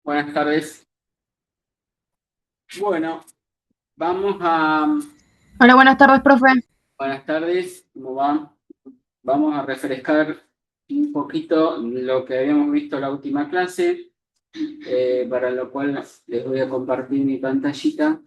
Buenas tardes. Bueno, vamos a... Hola, buenas tardes, profe. Buenas tardes, ¿cómo va? Vamos a refrescar un poquito lo que habíamos visto en la última clase, para lo cual les voy a compartir mi pantallita.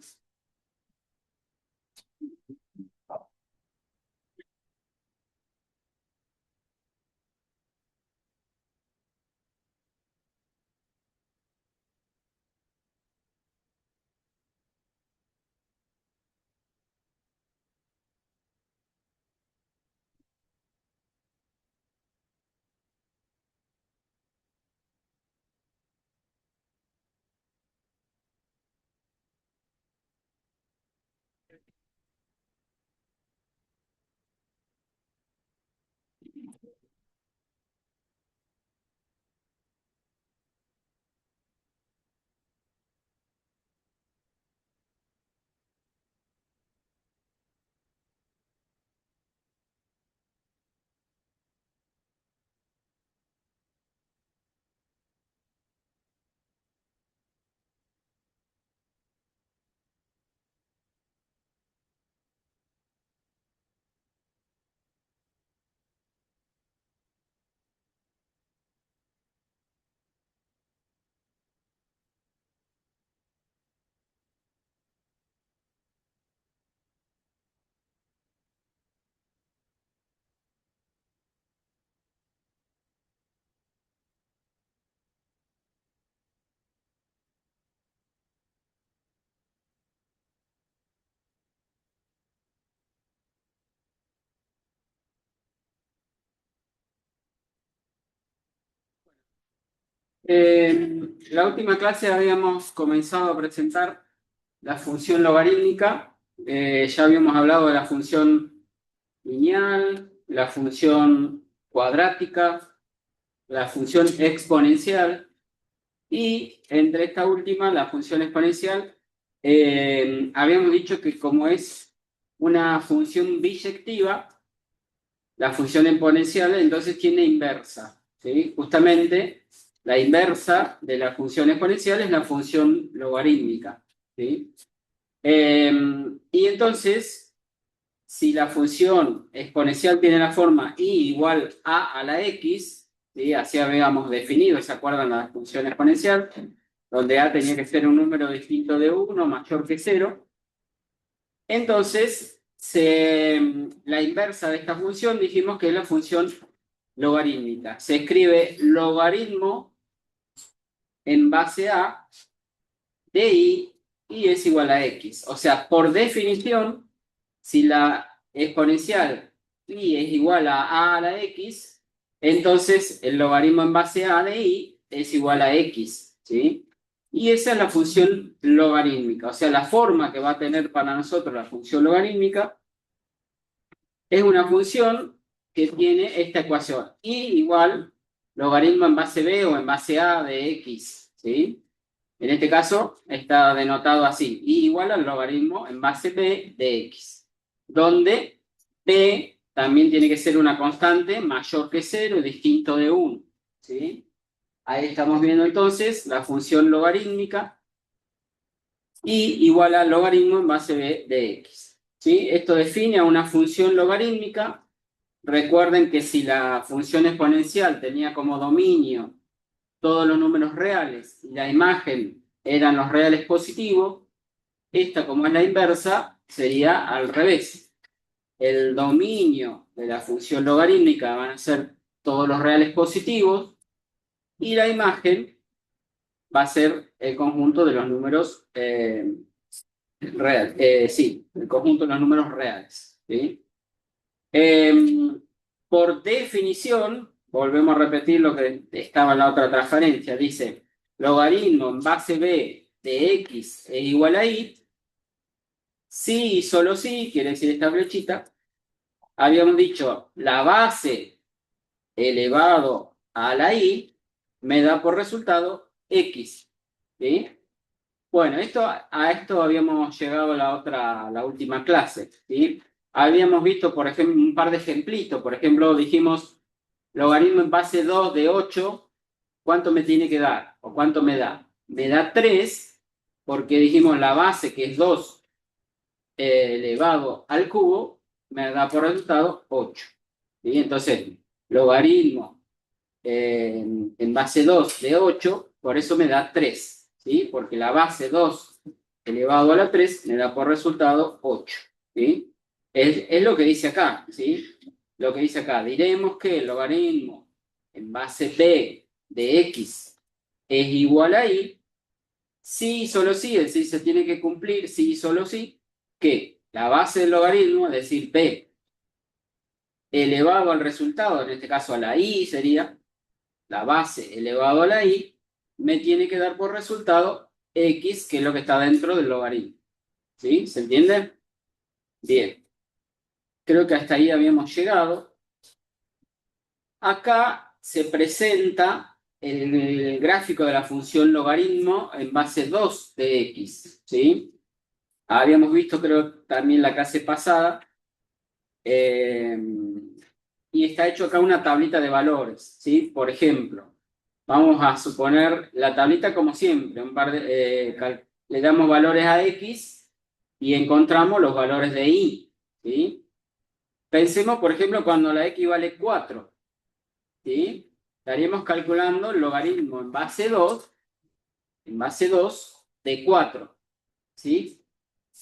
La última clase habíamos comenzado a presentar la función logarítmica. Ya habíamos hablado de la función lineal, la función cuadrática, la función exponencial. Y entre esta última, la función exponencial, habíamos dicho que como es una función biyectiva, la función exponencial entonces tiene inversa, ¿sí? Justamente la inversa de la función exponencial es la función logarítmica, ¿sí? Y entonces, si la función exponencial tiene la forma y igual a la x, ¿sí? Así habíamos definido, ¿se acuerdan la función exponencial? Donde a tenía que ser un número distinto de 1, mayor que 0. Entonces, la inversa de esta función dijimos que es la función logarítmica. Se escribe logaritmo en base a de y es igual a x. O sea, por definición, si la exponencial y es igual a la x, entonces el logaritmo en base a de y es igual a x, ¿sí? Y esa es la función logarítmica, o sea, la forma que va a tener para nosotros la función logarítmica es una función que tiene esta ecuación, y igual logaritmo en base b o en base a de x, ¿sí? En este caso está denotado así, y igual al logaritmo en base b de x, donde b también tiene que ser una constante mayor que 0 y distinto de 1, ¿sí? Ahí estamos viendo entonces la función logarítmica y igual al logaritmo en base b de x, ¿sí? Esto define a una función logarítmica. Recuerden que si la función exponencial tenía como dominio todos los números reales y la imagen eran los reales positivos, esta, como es la inversa, sería al revés. El dominio de la función logarítmica van a ser todos los reales positivos y la imagen va a ser el conjunto de los números reales. Sí, el conjunto de los números reales, ¿sí? Eh, por definición, volvemos a repetir lo que estaba en la otra transferencia, dice logaritmo en base b de x es igual a y, sí y solo sí, quiere decir esta flechita, habíamos dicho la base elevado a la y me da por resultado x, ¿sí? Bueno, a esto habíamos llegado la última clase, ¿sí? Habíamos visto, por ejemplo, un par de ejemplitos. Por ejemplo, dijimos logaritmo en base 2 de 8, ¿cuánto me tiene que dar? ¿O cuánto me da? me da 3, porque dijimos la base, que es 2 elevado al cubo, me da por resultado 8. ¿Sí? Entonces, logaritmo en base 2 de 8, por eso me da 3. ¿Sí? Porque la base 2 elevado a la 3 me da por resultado 8. ¿Sí? Es lo que dice acá. ¿Sí? Lo que dice acá. Diremos que el logaritmo en base b de x es igual a y. Sí, solo sí, el sí se tiene que cumplir, sí, solo sí, que la base del logaritmo, es decir, b elevado al resultado, en este caso a la y sería, la base elevado a la y, me tiene que dar por resultado x, que es lo que está dentro del logaritmo. ¿Sí? ¿Se entiende? Bien. Creo que hasta ahí habíamos llegado. Acá se presenta el gráfico de la función logaritmo en base 2 de x. ¿Sí? Habíamos visto, creo, también la clase pasada. Y está hecho acá una tablita de valores. ¿Sí? Por ejemplo, vamos a suponer la tablita como siempre. Le damos valores a x y encontramos los valores de y. ¿Sí? Pensemos, por ejemplo, cuando la x vale 4. ¿Sí? Estaríamos calculando el logaritmo en base 2 de 4. ¿Sí?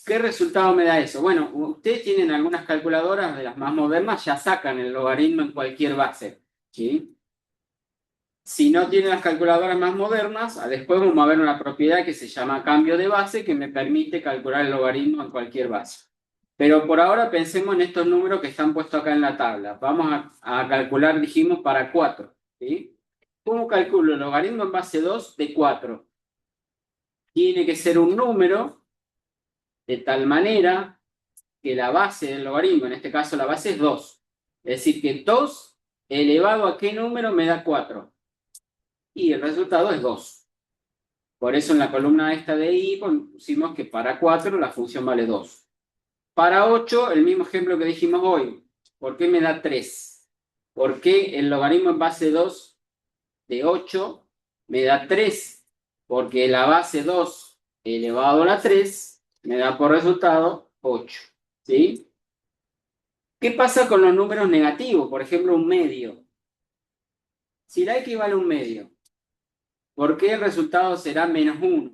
¿Qué resultado me da eso? Bueno, ustedes tienen algunas calculadoras de las más modernas, ya sacan el logaritmo en cualquier base. ¿Sí? Si no tienen las calculadoras más modernas, después vamos a ver una propiedad que se llama cambio de base que me permite calcular el logaritmo en cualquier base. Pero por ahora pensemos en estos números que están puestos acá en la tabla. Vamos a calcular, dijimos, para 4. ¿Sí? ¿Cómo calculo el logaritmo en base 2 de 4? Tiene que ser un número de tal manera que la base del logaritmo, en este caso la base es 2. Es decir, que 2 elevado a qué número me da 4. Y el resultado es 2. Por eso en la columna esta de y pusimos que para 4 la función vale 2. Para 8, el mismo ejemplo que dijimos hoy. ¿Por qué me da 3? ¿Por qué el logaritmo en base 2 de 8 me da 3? Porque la base 2 elevado a la 3 me da por resultado 8. ¿Sí? ¿Qué pasa con los números negativos? Por ejemplo, un medio. Si la x vale un medio, ¿por qué el resultado será menos 1?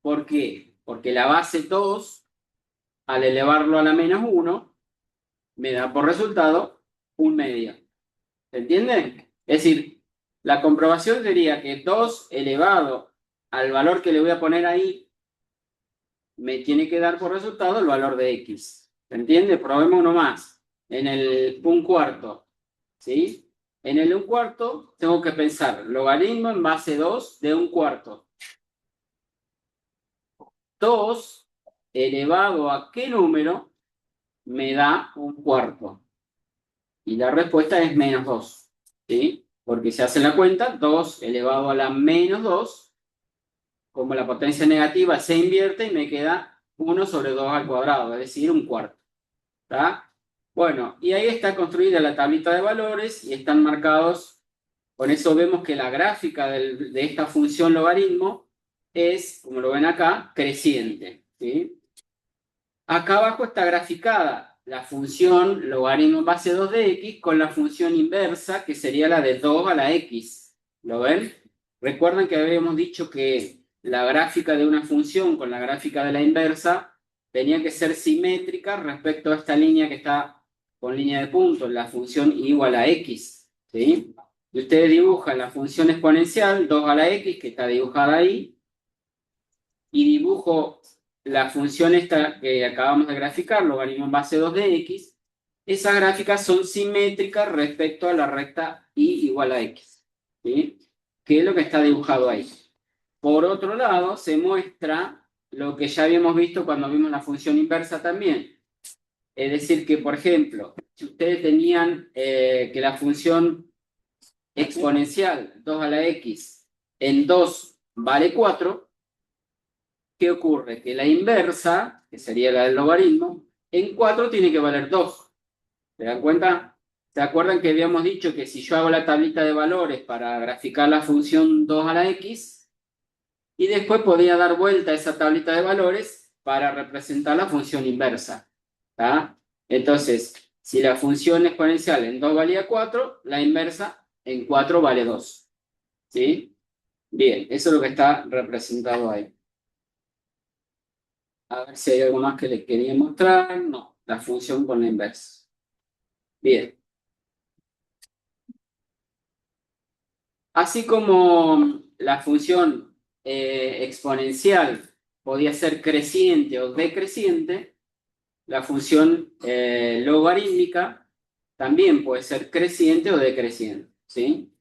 ¿Por qué? Porque la base 2, al elevarlo a la menos 1, me da por resultado un medio. ¿Se entiende? Es decir, la comprobación sería que 2 elevado al valor que le voy a poner ahí, me tiene que dar por resultado el valor de x. ¿Se entiende? Probemos uno más. En el 1/4. ¿Sí? En el 1/4 tengo que pensar logaritmo en base 2 de 1/4. 2 elevado a qué número me da 1/4. Y la respuesta es menos 2. ¿Sí? Porque se hace la cuenta, 2 elevado a la menos 2, como la potencia negativa se invierte y me queda 1 sobre 2 al cuadrado, es decir, 1/4. ¿Está? Bueno, y ahí está construida la tablita de valores y están marcados. Con eso vemos que la gráfica de esta función logaritmo es, como lo ven acá, creciente. ¿Sí? Acá abajo está graficada la función logaritmo en base 2 de x con la función inversa, que sería la de 2 a la x. ¿Lo ven? Recuerden que habíamos dicho que la gráfica de una función con la gráfica de la inversa tenía que ser simétrica respecto a esta línea que está con línea de puntos, la función igual a x. ¿Sí? Y ustedes dibujan la función exponencial 2 a la x, que está dibujada ahí, y dibujo la función esta que acabamos de graficar, logaritmo en base 2 de x. Esas gráficas son simétricas respecto a la recta y igual a x. ¿Sí? ¿Qué es lo que está dibujado ahí? Por otro lado, se muestra lo que ya habíamos visto cuando vimos la función inversa también. Es decir, que, por ejemplo, si ustedes tenían que la función exponencial 2 a la x en 2 vale 4, ¿qué ocurre? Que la inversa, que sería la del logaritmo, en 4 tiene que valer 2. ¿Se dan cuenta? ¿Se acuerdan que habíamos dicho que si yo hago la tablita de valores para graficar la función 2 a la x, Y después podía dar vuelta a esa tablita de valores para representar la función inversa. ¿Tá? Entonces, si la función exponencial en 2 valía 4, la inversa en 4 vale 2. ¿Sí? Bien, eso es lo que está representado ahí. A ver si hay algo más que les quería mostrar. No, la función con la inversa. Bien. Así como la función exponencial podía ser creciente o decreciente, la función logarítmica también puede ser creciente o decreciente. ¿Sí?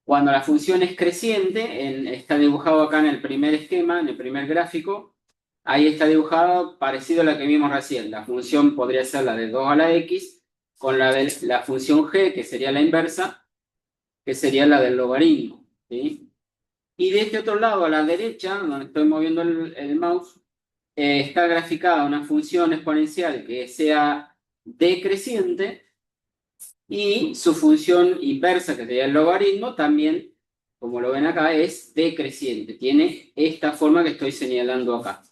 Cuando la función es creciente, está dibujado acá en el primer esquema, en el primer gráfico, ahí está dibujado parecido a la que vimos recién. La función podría ser la de 2 a la x, con la de la función g, que sería la inversa, que sería la del logaritmo. ¿Sí? Y de este otro lado, a la derecha, donde estoy moviendo el mouse, está graficada una función exponencial que sea decreciente, y su función inversa, que sería el logaritmo, también, como lo ven acá, es decreciente. Tiene esta forma que estoy señalando acá.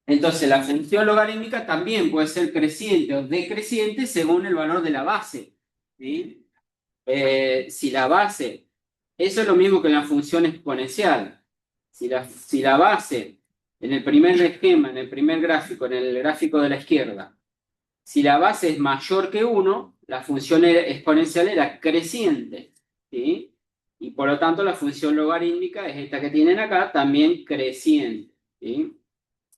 Entonces, la función logarítmica también puede ser creciente o decreciente según el valor de la base. ¿Sí? Si la base, eso es lo mismo que la función exponencial. Si la base, en el primer esquema, en el primer gráfico, en el gráfico de la izquierda, si la base es mayor que 1, la función exponencial era creciente. ¿Sí? Y por lo tanto la función logarítmica es esta que tienen acá, también creciente. ¿Sí?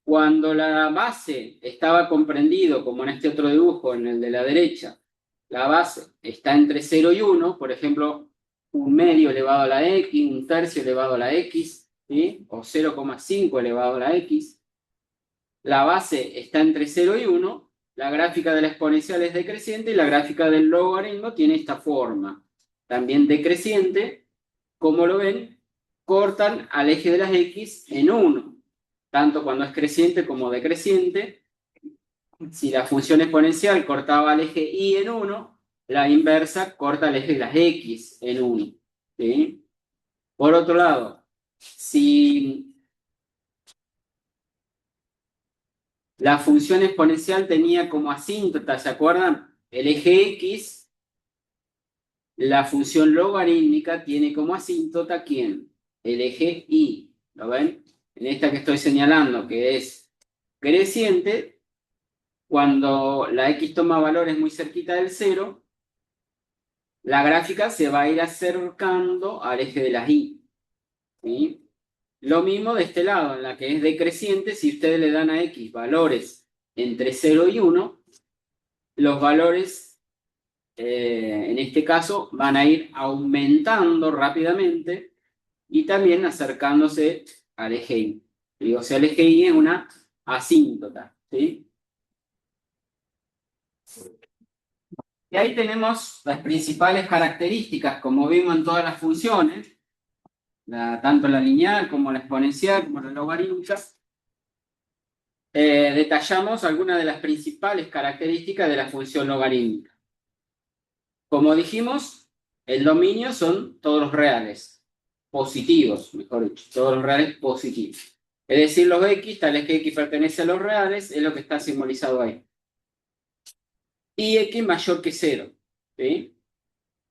Cuando la base estaba comprendido, como en este otro dibujo, en el de la derecha, la base está entre 0 y 1, por ejemplo, un medio elevado a la x, un tercio elevado a la x, ¿sí? O 0,5 elevado a la x. La base está entre 0 y 1, la gráfica de la exponencial es decreciente y la gráfica del logaritmo tiene esta forma. También decreciente, como lo ven, cortan al eje de las x en 1, tanto cuando es creciente como decreciente. Si la función exponencial cortaba al eje y en 1, la inversa corta al eje de las x en 1. ¿Sí? Por otro lado, si la función exponencial tenía como asíntota, ¿se acuerdan? El eje x, la función logarítmica tiene como asíntota, ¿quién? El eje y. ¿Lo ven? En esta que estoy señalando, que es creciente, cuando la x toma valores muy cerquita del 0, la gráfica se va a ir acercando al eje de las y. ¿Sí? Lo mismo de este lado, en la que es decreciente, si ustedes le dan a x valores entre 0 y 1, los valores, en este caso, van a ir aumentando rápidamente y también acercándose al eje y. O sea, el eje y es una asíntota. ¿Sí? Y ahí tenemos las principales características, como vimos en todas las funciones, tanto la lineal como la exponencial, como la logarítmica. Detallamos algunas de las principales características de la función logarítmica. Como dijimos, el dominio son todos los reales, positivos, mejor dicho, todos los reales positivos. Es decir, los x, tales que x pertenece a los reales, es lo que está simbolizado ahí. Y x mayor que 0. ¿Sí?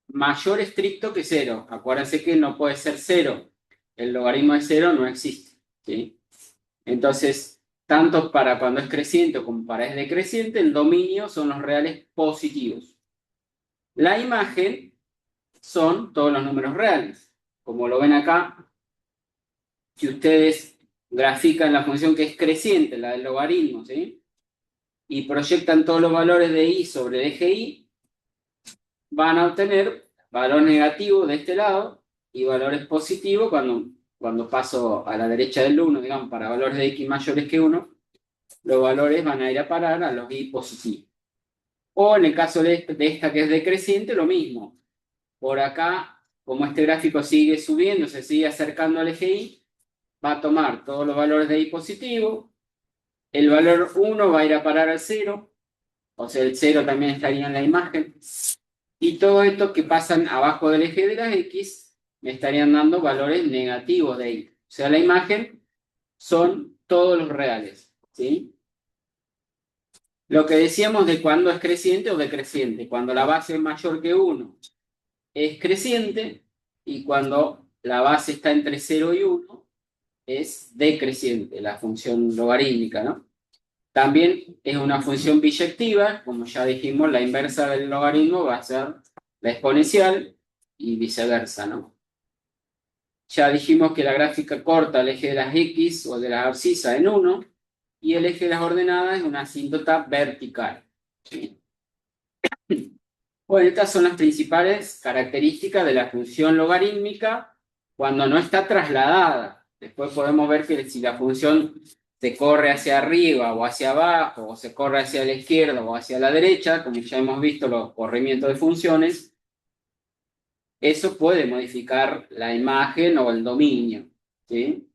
Mayor estricto que 0. Acuérdense que no puede ser 0. El logaritmo de 0 no existe. ¿Sí? Entonces, tanto para cuando es creciente como para es decreciente, el dominio son los reales positivos. La imagen son todos los números reales. Como lo ven acá, si ustedes grafican la función que es creciente, la del logaritmo, ¿sí? Y proyectan todos los valores de y sobre el eje y, van a obtener valor negativo de este lado y valores positivos cuando paso a la derecha del 1, digamos, para valores de x mayores que 1, los valores van a ir a parar a los y positivos. O en el caso de esta que es decreciente, lo mismo. Por acá, como este gráfico sigue subiendo, se sigue acercando al eje y, va a tomar todos los valores de y positivo, el valor 1 va a ir a parar al 0, o sea, el 0 también estaría en la imagen. Y todo esto que pasan abajo del eje de las X me estarían dando valores negativos de Y. O sea, la imagen son todos los reales, ¿sí? Lo que decíamos de cuando es creciente o decreciente. Cuando la base es mayor que 1 es creciente y cuando la base está entre 0 y 1 es decreciente, la función logarítmica, ¿no? También es una función biyectiva, como ya dijimos, la inversa del logaritmo va a ser la exponencial y viceversa, ¿no? Ya dijimos que la gráfica corta el eje de las X o de las abscisas en 1 y el eje de las ordenadas es una asíntota vertical. ¿Sí? Bueno, estas son las principales características de la función logarítmica cuando no está trasladada. Después podemos ver que si la función se corre hacia arriba o hacia abajo, o se corre hacia la izquierda o hacia la derecha, como ya hemos visto los corrimientos de funciones, eso puede modificar la imagen o el dominio, ¿sí?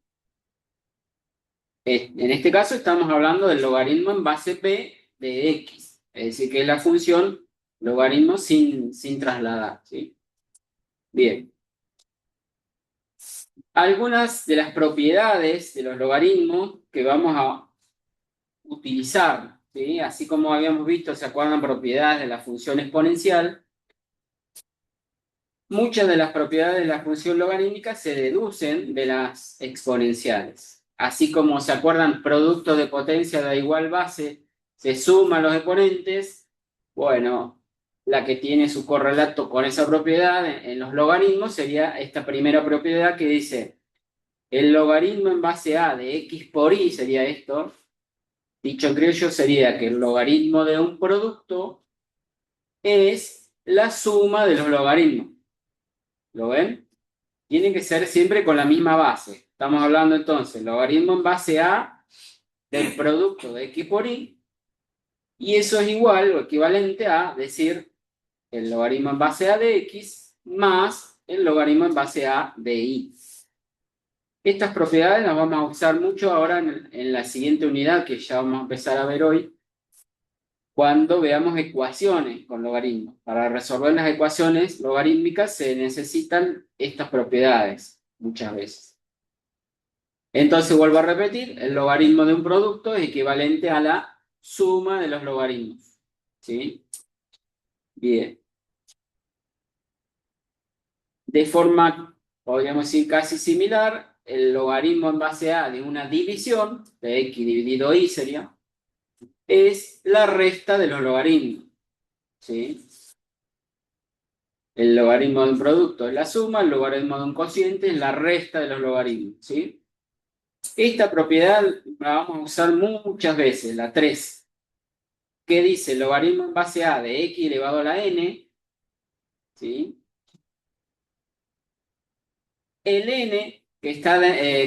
En este caso estamos hablando del logaritmo en base p de x, es decir, que es la función logaritmo sin trasladar, ¿sí? Bien. Algunas de las propiedades de los logaritmos que vamos a utilizar, ¿sí? Así como habíamos visto, ¿se acuerdan propiedades de la función exponencial? Muchas de las propiedades de la función logarítmica se deducen de las exponenciales. Así como se acuerdan, producto de potencia de igual base, se suman los exponentes, bueno, la que tiene su correlato con esa propiedad en los logaritmos sería esta primera propiedad que dice el logaritmo en base a de x por y sería esto. Dicho en criollo sería que el logaritmo de un producto es la suma de los logaritmos. ¿Lo ven? Tiene que ser siempre con la misma base. Estamos hablando entonces, logaritmo en base a del producto de x por y. Y eso es igual o equivalente a decir el logaritmo en base a de x más el logaritmo en base a de y. Estas propiedades las vamos a usar mucho ahora en la siguiente unidad que ya vamos a empezar a ver hoy, cuando veamos ecuaciones con logaritmos. Para resolver las ecuaciones logarítmicas se necesitan estas propiedades muchas veces. Entonces vuelvo a repetir, el logaritmo de un producto es equivalente a la suma de los logaritmos. ¿Sí? Bien. De forma, podríamos decir, casi similar, el logaritmo en base a de una división, de x dividido y sería, es la resta de los logaritmos. ¿Sí? El logaritmo de un producto es la suma, el logaritmo de un cociente es la resta de los logaritmos. ¿Sí? Esta propiedad la vamos a usar muchas veces, la 3, que dice el logaritmo en base a de x elevado a la n, ¿sí? El n, que está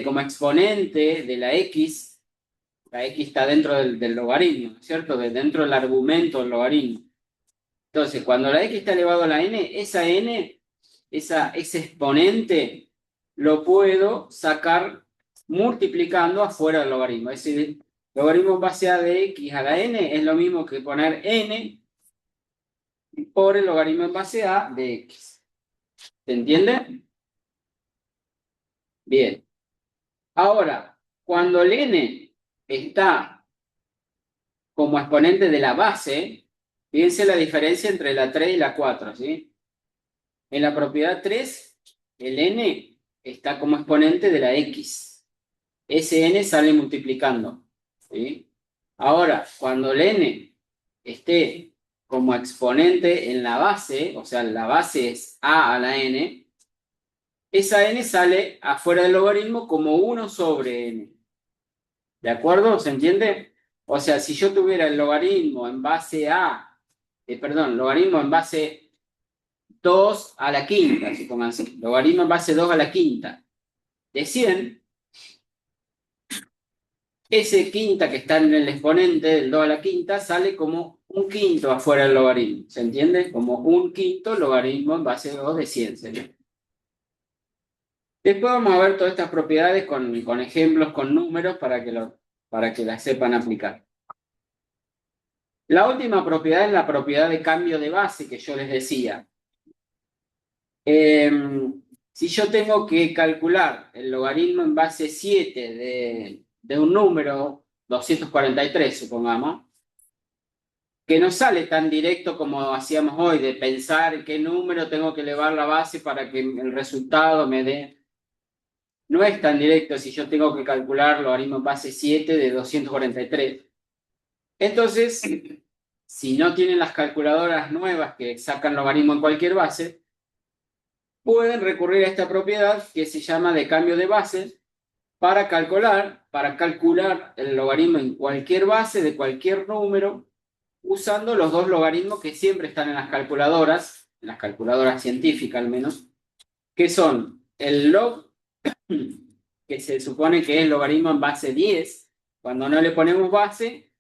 como exponente de la x está dentro del logaritmo, ¿cierto? Dentro del argumento del logaritmo. Entonces, cuando la x está elevado a la n, esa n, ese exponente, lo puedo sacar multiplicando afuera del logaritmo. Es decir, logaritmo en base a de x a la n es lo mismo que poner n por el logaritmo en base a de x. ¿Se entiende? Bien. Ahora, cuando el n está como exponente de la base, fíjense la diferencia entre la 3 y la 4, ¿sí? En la propiedad 3, el n está como exponente de la x. Ese n sale multiplicando, ¿sí? Ahora, cuando el n esté como exponente en la base, o sea, la base es a la n, esa n sale afuera del logaritmo como 1 sobre n. ¿De acuerdo? ¿Se entiende? O sea, si yo tuviera el logaritmo en base a, logaritmo en base 2 a la quinta, supónganse, logaritmo en base 2 a la quinta de 100, ese quinta que está en el exponente del 2 a la quinta sale como un quinto afuera del logaritmo. ¿Se entiende? Como un quinto logaritmo en base 2 de 100 sería. Después vamos a ver todas estas propiedades con ejemplos, con números, para que las sepan aplicar. La última propiedad es la propiedad de cambio de base que yo les decía. Si yo tengo que calcular el logaritmo en base 7 de un número, 243 supongamos, que no sale tan directo como hacíamos hoy, de pensar qué número tengo que elevar la base para que el resultado me dé. No es tan directo si yo tengo que calcular logaritmo en base 7 de 243. Entonces, si no tienen las calculadoras nuevas que sacan logaritmo en cualquier base, pueden recurrir a esta propiedad que se llama de cambio de base para calcular el logaritmo en cualquier base de cualquier número, usando los dos logaritmos que siempre están en las calculadoras científicas al menos, que son el log, que se supone que es logaritmo en base 10, cuando no le ponemos base,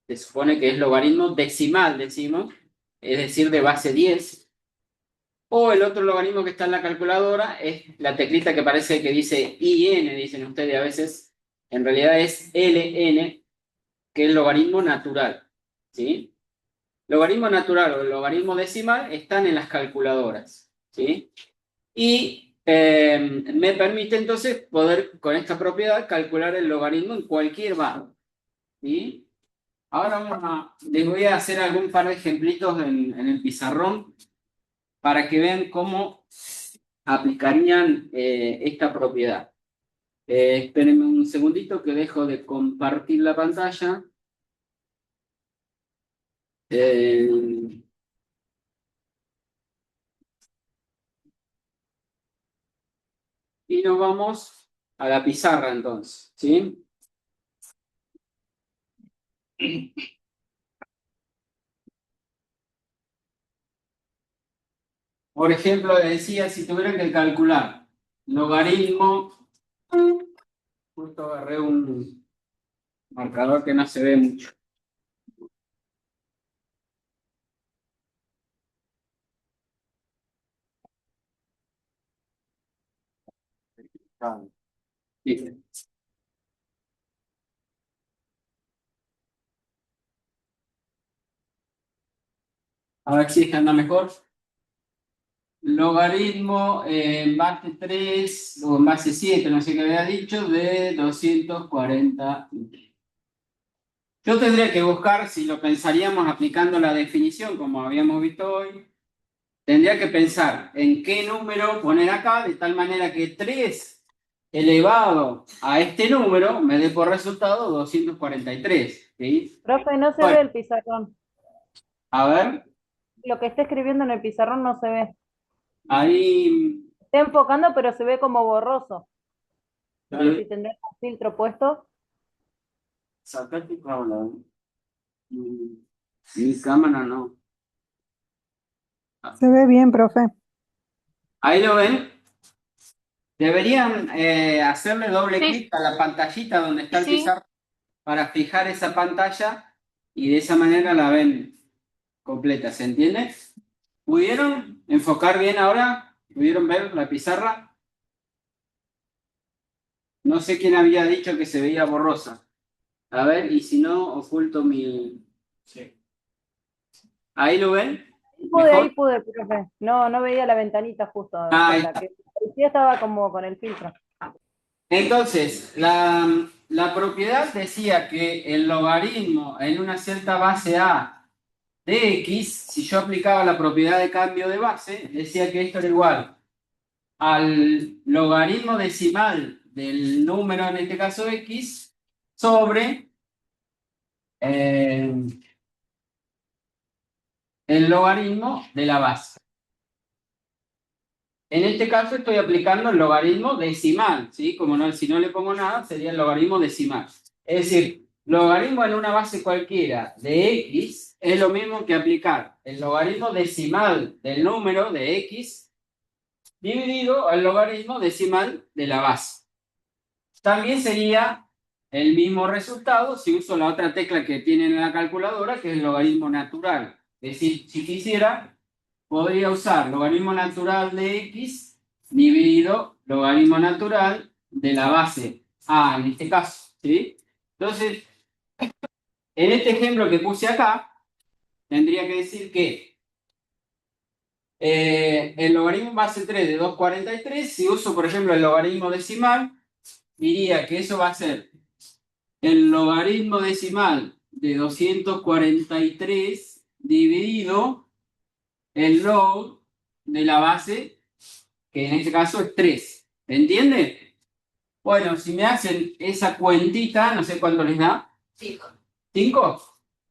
se supone que es logaritmo decimal, decimos, es decir, de base 10. O el otro logaritmo que está en la calculadora es la teclita que parece que dice IN, dicen ustedes a veces, en realidad es LN, que es el logaritmo natural, ¿sí? Logaritmo natural o el logaritmo decimal están en las calculadoras, ¿sí? Y me permite entonces poder, con esta propiedad, calcular el logaritmo en cualquier barra, ¿sí? Ahora les voy a hacer algún par de ejemplitos en el pizarrón para que vean cómo aplicarían esta propiedad. Espérenme un segundito que dejo de compartir la pantalla. Y nos vamos a la pizarra entonces, ¿sí? Por ejemplo, decía, si tuvieran que calcular logaritmo, justo agarré un marcador que no se ve mucho. Bien. A ver si anda mejor. Logaritmo en base 3 o en base 7, no sé qué había dicho, de 240. Yo tendría que buscar, si lo pensaríamos aplicando la definición como habíamos visto hoy, tendría que pensar en qué número poner acá, de tal manera que 3 elevado a este número me dé por resultado 243. ¿Sí? Profe, no se Bueno, ve el pizarrón. a ver, Lo que está escribiendo en el pizarrón no se ve. ahí... Está enfocando, pero se ve como borroso. No sé eh, si tendrá un filtro puesto. Sacate cámara. Mi cámara no. Se ve bien, profe. Ahí lo ven. Deberían hacerle doble Sí. clic a la pantallita donde está el Sí. pizarrón para fijar esa pantalla y de esa manera la ven completa, ¿se entiende? ¿Pudieron enfocar bien ahora? ¿Pudieron ver la pizarra? No sé quién había dicho que se veía borrosa. A ver, y si no, oculto mi... Sí. ¿Ahí lo ven? Ahí ¿Mejor? pude, profe. No, no veía la ventanita justo. Ahí La está. que parecía estaba como con el filtro. Entonces, la propiedad decía que el logaritmo en una cierta base A de X, si yo aplicaba la propiedad de cambio de base, decía que esto era igual al logaritmo decimal del número, en este caso X, sobre el logaritmo de la base. En este caso estoy aplicando el logaritmo decimal, ¿sí? Como no, si no le pongo nada, sería el logaritmo decimal. Es decir, logaritmo en una base cualquiera de X es lo mismo que aplicar el logaritmo decimal del número de X dividido al logaritmo decimal de la base. También sería el mismo resultado si uso la otra tecla que tienen en la calculadora, que es el logaritmo natural. Es decir, si quisiera, podría usar logaritmo natural de X dividido logaritmo natural de la base A, en este caso, ¿sí? Entonces, en este ejemplo que puse acá, tendría que decir que el logaritmo en base 3 de 243, si uso, por ejemplo, el logaritmo decimal, diría que eso va a ser el logaritmo decimal de 243 dividido el log de la base, que en este caso es 3. ¿Entiende? Bueno, si me hacen esa cuentita, no sé cuánto les da. 5. ¿5?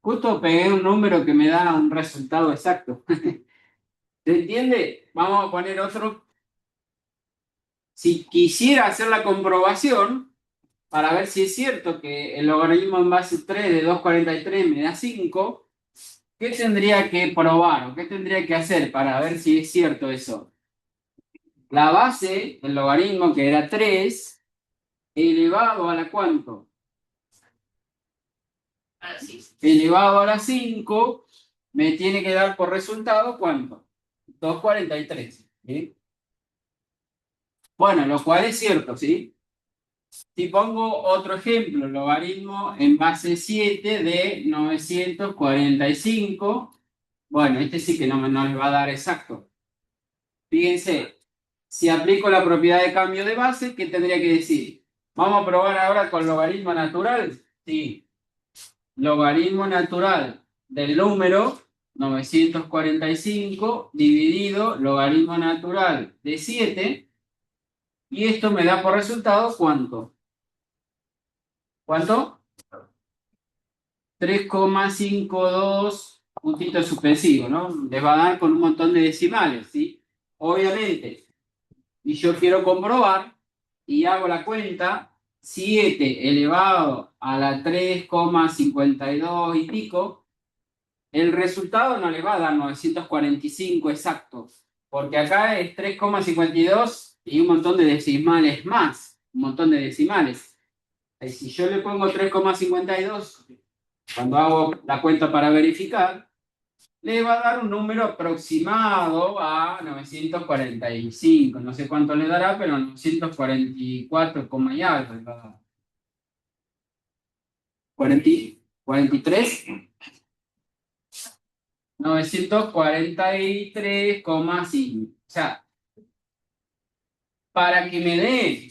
Justo pegué un número que me da un resultado exacto. ¿Se entiende? Vamos a poner otro. Si quisiera hacer la comprobación, para ver si es cierto que el logaritmo en base 3 de 243 me da 5, ¿qué tendría que probar o qué tendría que hacer para ver si es cierto eso? La base, el logaritmo que era 3, elevado a la ¿cuánto? Elevado a la 5, me tiene que dar por resultado ¿cuánto? 243. ¿Sí? Bueno, lo cual es cierto, ¿sí? Si pongo otro ejemplo, logaritmo en base 7 de 945, bueno, este sí que no les va a dar exacto. Fíjense, si aplico la propiedad de cambio de base, ¿qué tendría que decir? Vamos a probar ahora con logaritmo natural. Sí, logaritmo natural del número 945 dividido logaritmo natural de 7, y esto me da por resultado ¿cuánto? ¿Cuánto? 3,52 puntitos suspensivos, ¿no? Les va a dar con un montón de decimales, ¿sí? Obviamente, y yo quiero comprobar, y hago la cuenta, 7 elevado a la 3,52 y pico, el resultado no le va a dar 945 exactos, porque acá es 3,52 y un montón de decimales más, un montón de decimales. Y si yo le pongo 3,52, cuando hago la cuenta para verificar, le va a dar un número aproximado a 945. No sé cuánto le dará, pero 944, y algo le va a dar. 43. 943,5. O sea, para que me dé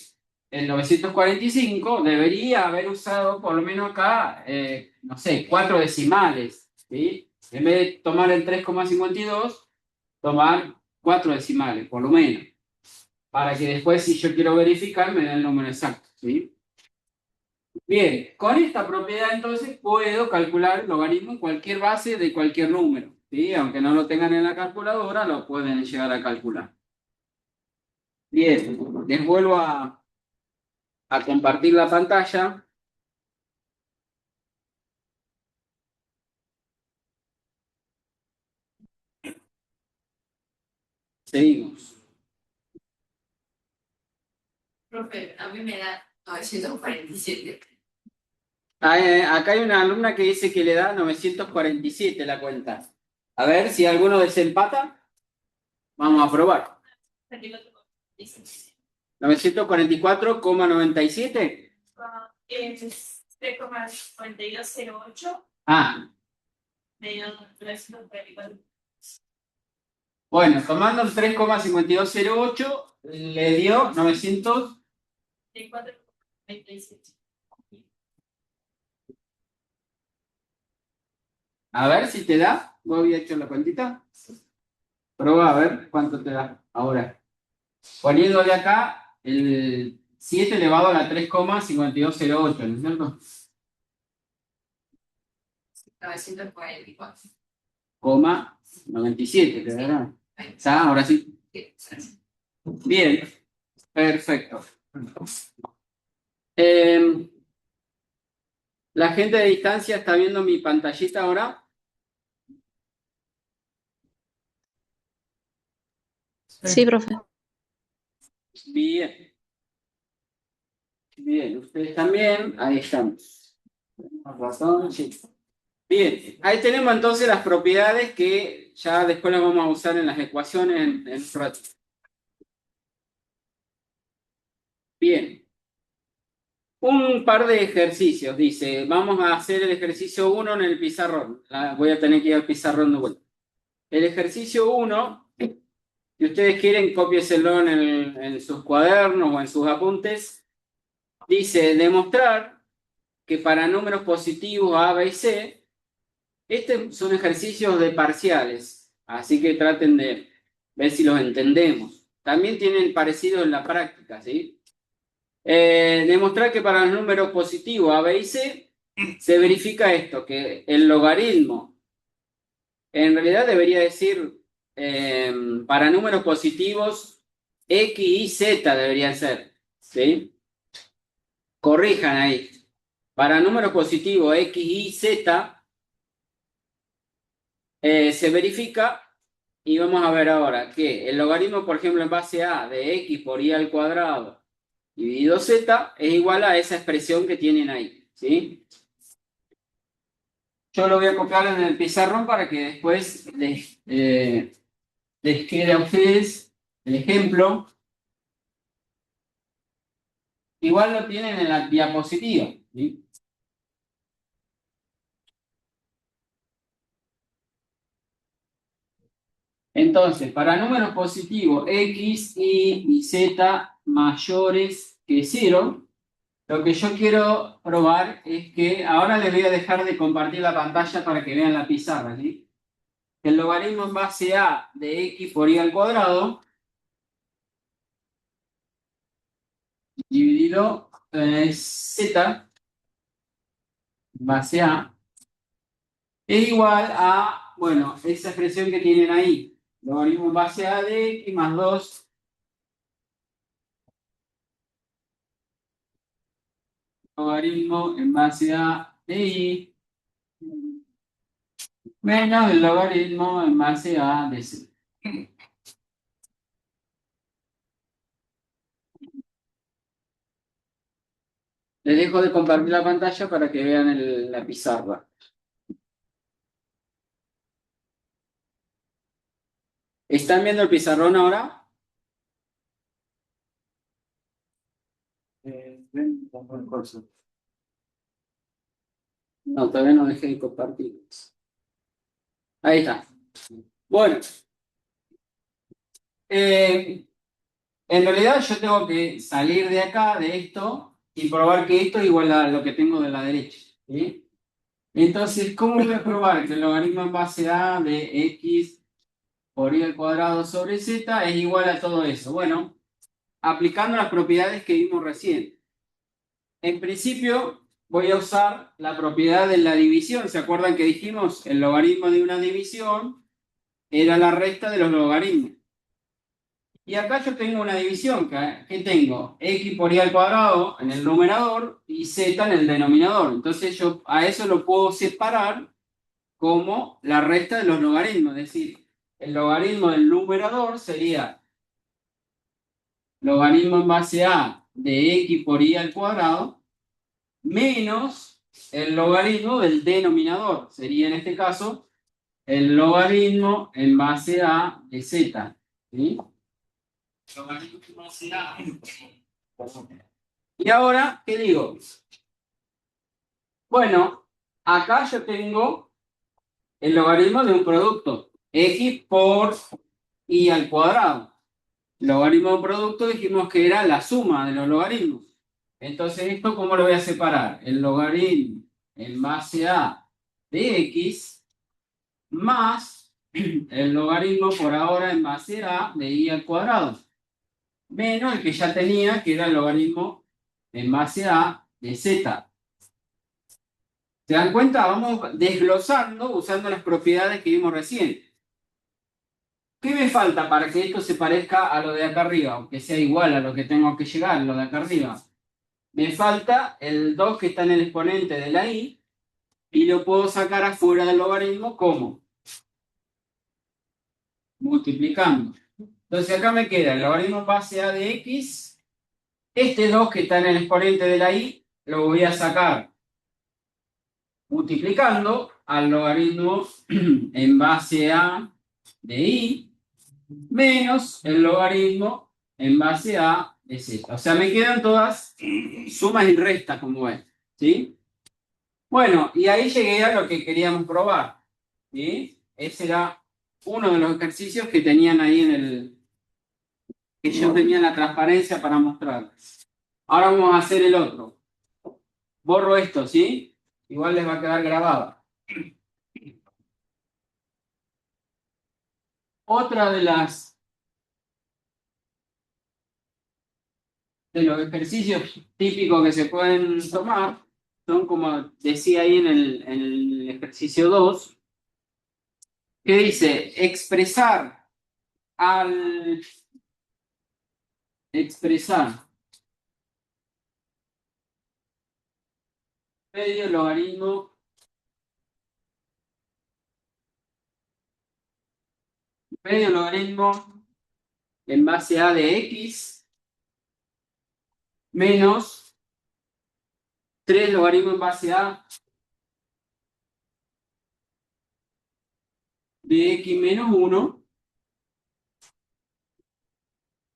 el 945, debería haber usado por lo menos acá, no sé, 4 decimales, ¿sí? En vez de tomar el 3,52, tomar 4 decimales, por lo menos. Para que después, si yo quiero verificar, me dé el número exacto, ¿sí? Bien, con esta propiedad entonces puedo calcular el logaritmo en cualquier base de cualquier número, ¿sí? Aunque no lo tengan en la calculadora, lo pueden llegar a calcular. Bien, les vuelvo a compartir la pantalla. Seguimos. Profe, a mí me da 947. Acá hay una alumna que dice que le da 947 la cuenta. A ver si alguno desempata. Vamos a probar. 944,97. Es 3,4208. Ah, Medio 944. bueno, tomando el 3,5208, le dio 900. 4,97. A ver si te da. ¿Vos habías hecho la cuentita? Prueba a ver cuánto te da ahora. Poniéndole acá el 7 elevado a la 3,5208, ¿no es cierto? 944. Coma 97, ¿te dará? ¿Está? Ahora sí. Bien, perfecto. La gente de distancia está viendo mi pantallita ahora. Sí, profe. Bien. Bien, ustedes también. Ahí estamos. Razón, sí. Bien, ahí tenemos entonces las propiedades que ya después las vamos a usar en las ecuaciones en un rato. Bien. Un par de ejercicios, dice, vamos a hacer el ejercicio 1 en el pizarrón. Voy a tener que ir al pizarrón de vuelta. El ejercicio 1, si ustedes quieren, cópieselo en sus cuadernos o en sus apuntes. Dice, demostrar que para números positivos A, B y C, estos son ejercicios de parciales, así que traten de ver si los entendemos. También tienen parecido en la práctica, ¿sí? Demostrar que para los números positivos A, B y C se verifica esto, que el logaritmo, en realidad debería decir, para números positivos X y Z deberían ser, ¿sí? Corrijan ahí. Para números positivos X y Z se verifica, y vamos a ver ahora que el logaritmo, por ejemplo, en base A de X por Y al cuadrado dividido Z es igual a esa expresión que tienen ahí, ¿sí? Yo lo voy a copiar en el pizarrón para que después les quede a ustedes el ejemplo. Igual lo tienen en la diapositiva, ¿sí? Entonces, para números positivos X, Y y Z mayores que 0, lo que yo quiero probar es que, ahora les voy a dejar de compartir la pantalla para que vean la pizarra, ¿sí? El logaritmo en base A de X por Y al cuadrado dividido Z en base A es igual a, bueno, esa expresión que tienen ahí, logaritmo en base A de X más 2 logaritmo en base A de Y menos el logaritmo en base A de C. Les dejo de compartir la pantalla para que vean la pizarra. ¿Están viendo el pizarrón ahora? No, todavía no dejé de compartir. Ahí está. Bueno. En realidad yo tengo que salir de acá, de esto, y probar que esto es igual a lo que tengo de la derecha, ¿sí? Entonces, ¿cómo voy a probar que el logaritmo en base A de X por Y al cuadrado sobre Z es igual a todo eso? Bueno, aplicando las propiedades que vimos recién. En principio, voy a usar la propiedad de la división. ¿Se acuerdan que dijimos? El logaritmo de una división era la resta de los logaritmos. Y acá yo tengo una división, que tengo X por Y al cuadrado en el numerador y Z en el denominador. Entonces yo a eso lo puedo separar como la resta de los logaritmos. Es decir, el logaritmo del numerador sería logaritmo en base A de X por Y al cuadrado menos el logaritmo del denominador. Sería en este caso el logaritmo en base A de Z. ¿Sí? Y ahora, ¿qué digo? Bueno, acá yo tengo el logaritmo de un producto, X por Y al cuadrado. El logaritmo de un producto dijimos que era la suma de los logaritmos. Entonces, ¿esto cómo lo voy a separar? El logaritmo en base A de X más el logaritmo por ahora en base A de Y al cuadrado. Menos el que ya tenía, que era el logaritmo en base A de Z. ¿Se dan cuenta? Vamos desglosando usando las propiedades que vimos recién. ¿Qué me falta para que esto se parezca a lo de acá arriba? Aunque sea igual a lo que tengo que llegar, lo de acá arriba. Me falta el 2 que está en el exponente de la y lo puedo sacar afuera del logaritmo, ¿cómo? Multiplicando. Entonces acá me queda el logaritmo en base A de X. Este 2 que está en el exponente de la y lo voy a sacar multiplicando al logaritmo en base A de y menos el logaritmo en base A es esta. O sea, me quedan todas sumas y restas, como ven. ¿Sí? Bueno, y ahí llegué a lo que queríamos probar. ¿Sí? Ese era uno de los ejercicios que tenían ahí en el... que yo tenía en la transparencia para mostrarles. Ahora vamos a hacer el otro. Borro esto, ¿sí? Igual les va a quedar grabado. Otra de los ejercicios típicos que se pueden tomar son, como decía ahí en el ejercicio 2, que dice expresar medio logaritmo en base a de x menos 3 logaritmo en base a de x menos 1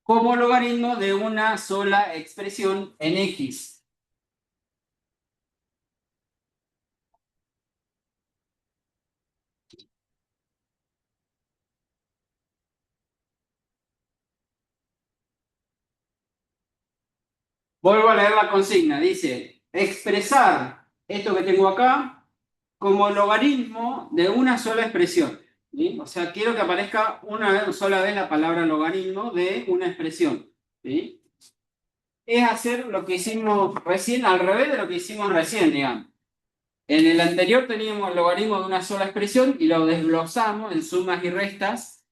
como logaritmo de una sola expresión en x. Vuelvo a leer la consigna. Dice, expresar esto que tengo acá como logaritmo de una sola expresión. ¿Sí? O sea, quiero que aparezca una sola vez la palabra logaritmo de una expresión. ¿Sí? Es hacer lo que hicimos recién, al revés de lo que hicimos recién, digamos. En el anterior teníamos el logaritmo de una sola expresión y lo desglosamos en sumas y restas.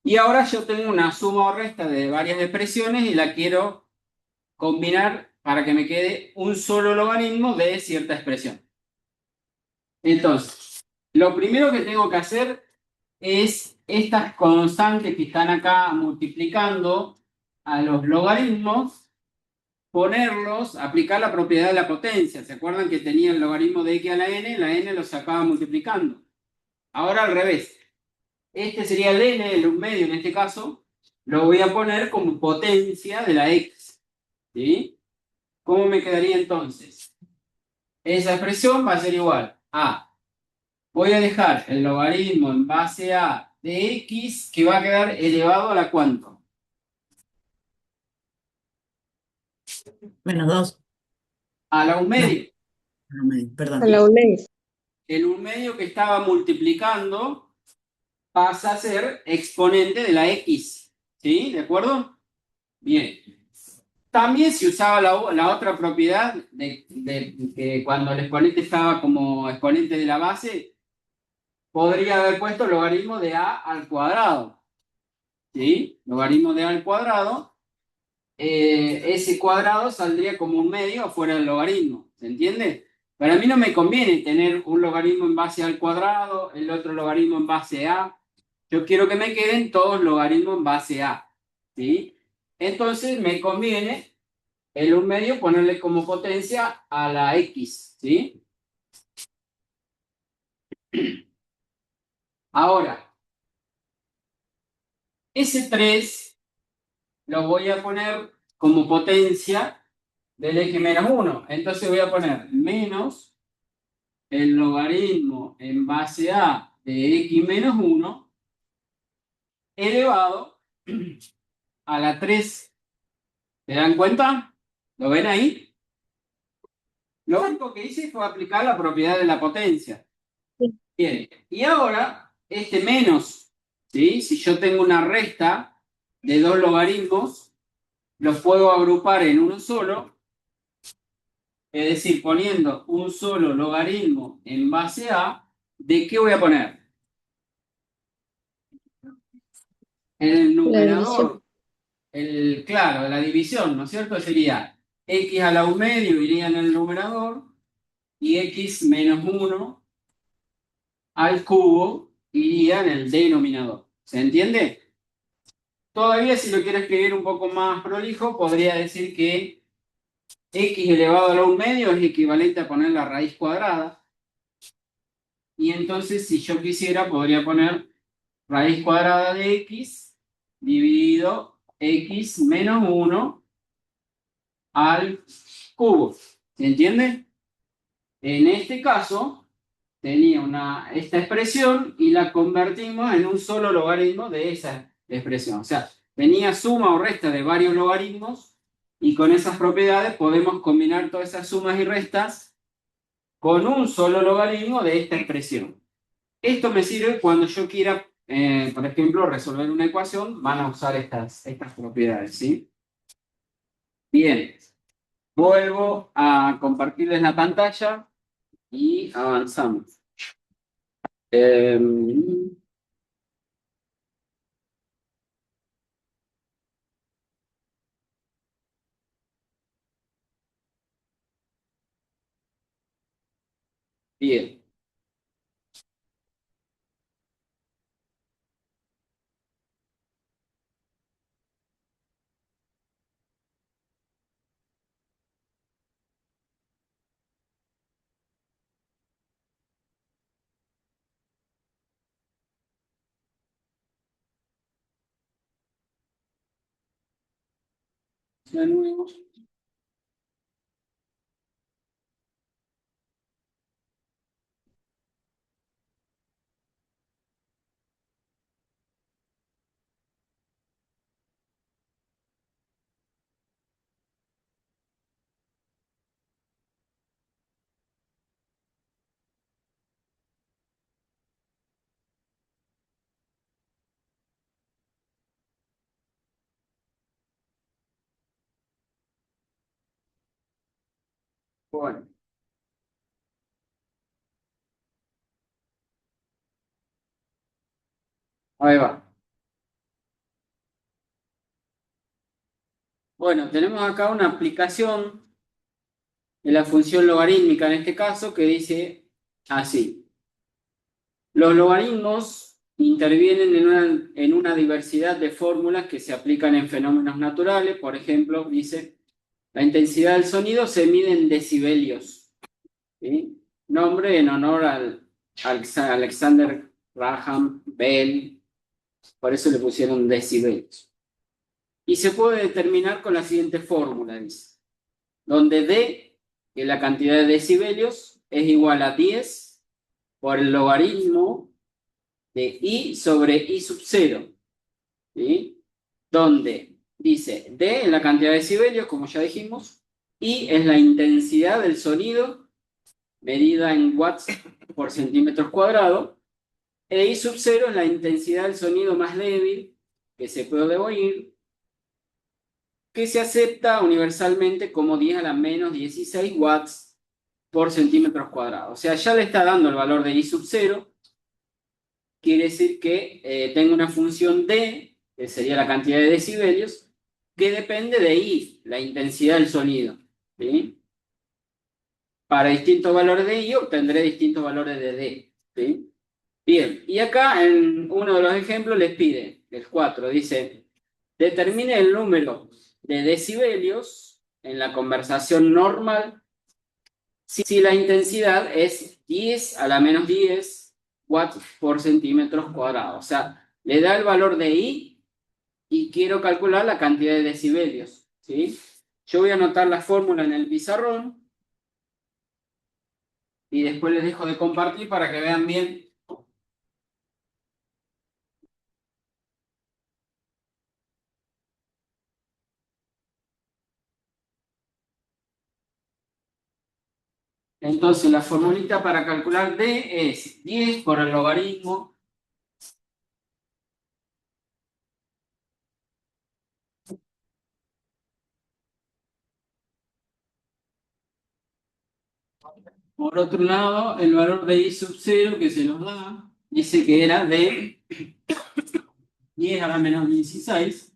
Y ahora yo tengo una suma o resta de varias expresiones y la quiero combinar para que me quede un solo logaritmo de cierta expresión. Entonces, lo primero que tengo que hacer es estas constantes que están acá multiplicando a los logaritmos, ponerlos, aplicar la propiedad de la potencia. ¿Se acuerdan que tenía el logaritmo de x a la n lo sacaba multiplicando? Ahora al revés. Este sería el n, el un medio en este caso, lo voy a poner como potencia de la x. ¿Sí? ¿Cómo me quedaría entonces? Esa expresión va a ser igual a, voy a dejar el logaritmo en base a de x, que va a quedar elevado a la ¿cuánto? Menos 2. A la un medio. Perdón. A la UNED. El un medio que estaba multiplicando pasa a ser exponente de la x. ¿Sí? ¿De acuerdo? Bien. También se usaba la otra propiedad de que cuando el exponente estaba como exponente de la base, podría haber puesto logaritmo de a al cuadrado. ¿Sí? Logaritmo de a al cuadrado. Ese cuadrado saldría como un medio afuera del logaritmo. ¿Se entiende? Para mí no me conviene tener un logaritmo en base al cuadrado, el otro logaritmo en base a. Yo quiero que me queden todos logaritmos en base a. ¿Sí? Entonces me conviene el un medio ponerle como potencia a la x. ¿Sí? Ahora, ese 3 lo voy a poner como potencia del x menos 1. Entonces voy a poner menos el logaritmo en base a de x menos 1 elevado a la 3. ¿Se dan cuenta? ¿Lo ven ahí? Lo único que hice fue aplicar la propiedad de la potencia. Sí. Bien, y ahora este menos, ¿sí? Si yo tengo una resta de dos logaritmos, los puedo agrupar en uno solo, es decir, poniendo un solo logaritmo en base a, ¿de qué voy a poner? En el La división. numerador, claro, la división, ¿no es cierto? Sería x a la un medio iría en el numerador y x menos 1 al cubo iría en el denominador. ¿Se entiende? Todavía, si lo quiero escribir un poco más prolijo, podría decir que x elevado a la un medio es equivalente a poner la raíz cuadrada. Y entonces, si yo quisiera, podría poner raíz cuadrada de x dividido x menos 1 al cubo. ¿Se entiende? En este caso, tenía esta expresión y la convertimos en un solo logaritmo de esa expresión. O sea, tenía suma o resta de varios logaritmos y con esas propiedades podemos combinar todas esas sumas y restas con un solo logaritmo de esta expresión. Esto me sirve cuando yo quiera, por ejemplo, resolver una ecuación, van a usar estas propiedades, ¿sí? Bien, vuelvo a compartirles la pantalla y avanzamos. Bien. De nuevo. Bueno, ahí va. Bueno, tenemos acá una aplicación de la función logarítmica en este caso que dice así. Los logaritmos intervienen en una diversidad de fórmulas que se aplican en fenómenos naturales. Por ejemplo, dice, la intensidad del sonido se mide en decibelios. ¿Sí? Nombre en honor al Alexander Graham Bell, por eso le pusieron decibelios. Y se puede determinar con la siguiente fórmula, dice, donde D, que es la cantidad de decibelios, es igual a 10 por el logaritmo de I sobre I sub 0, ¿sí? Donde dice D es la cantidad de decibelios, como ya dijimos, I es la intensidad del sonido, medida en watts por centímetros cuadrados, e I sub 0 es la intensidad del sonido más débil que se puede oír, que se acepta universalmente como 10 a la menos 16 watts por centímetros cuadrados. O sea, ya le está dando el valor de I sub 0, quiere decir que tengo una función D, que sería la cantidad de decibelios, que depende de I, la intensidad del sonido. ¿Sí? Para distintos valores de I obtendré distintos valores de D. ¿Sí? Bien, y acá en uno de los ejemplos les pide, el 4, dice, determine el número de decibelios en la conversación normal si la intensidad es 10 a la menos 10 watts por centímetros cuadrados. O sea, le da el valor de I y quiero calcular la cantidad de decibelios. ¿Sí? Yo voy a anotar la fórmula en el pizarrón y después les dejo de compartir para que vean bien. Entonces, la formulita para calcular D es 10 por el logaritmo por otro lado, el valor de I sub 0 que se nos da, dice que era de 10 a la menos 16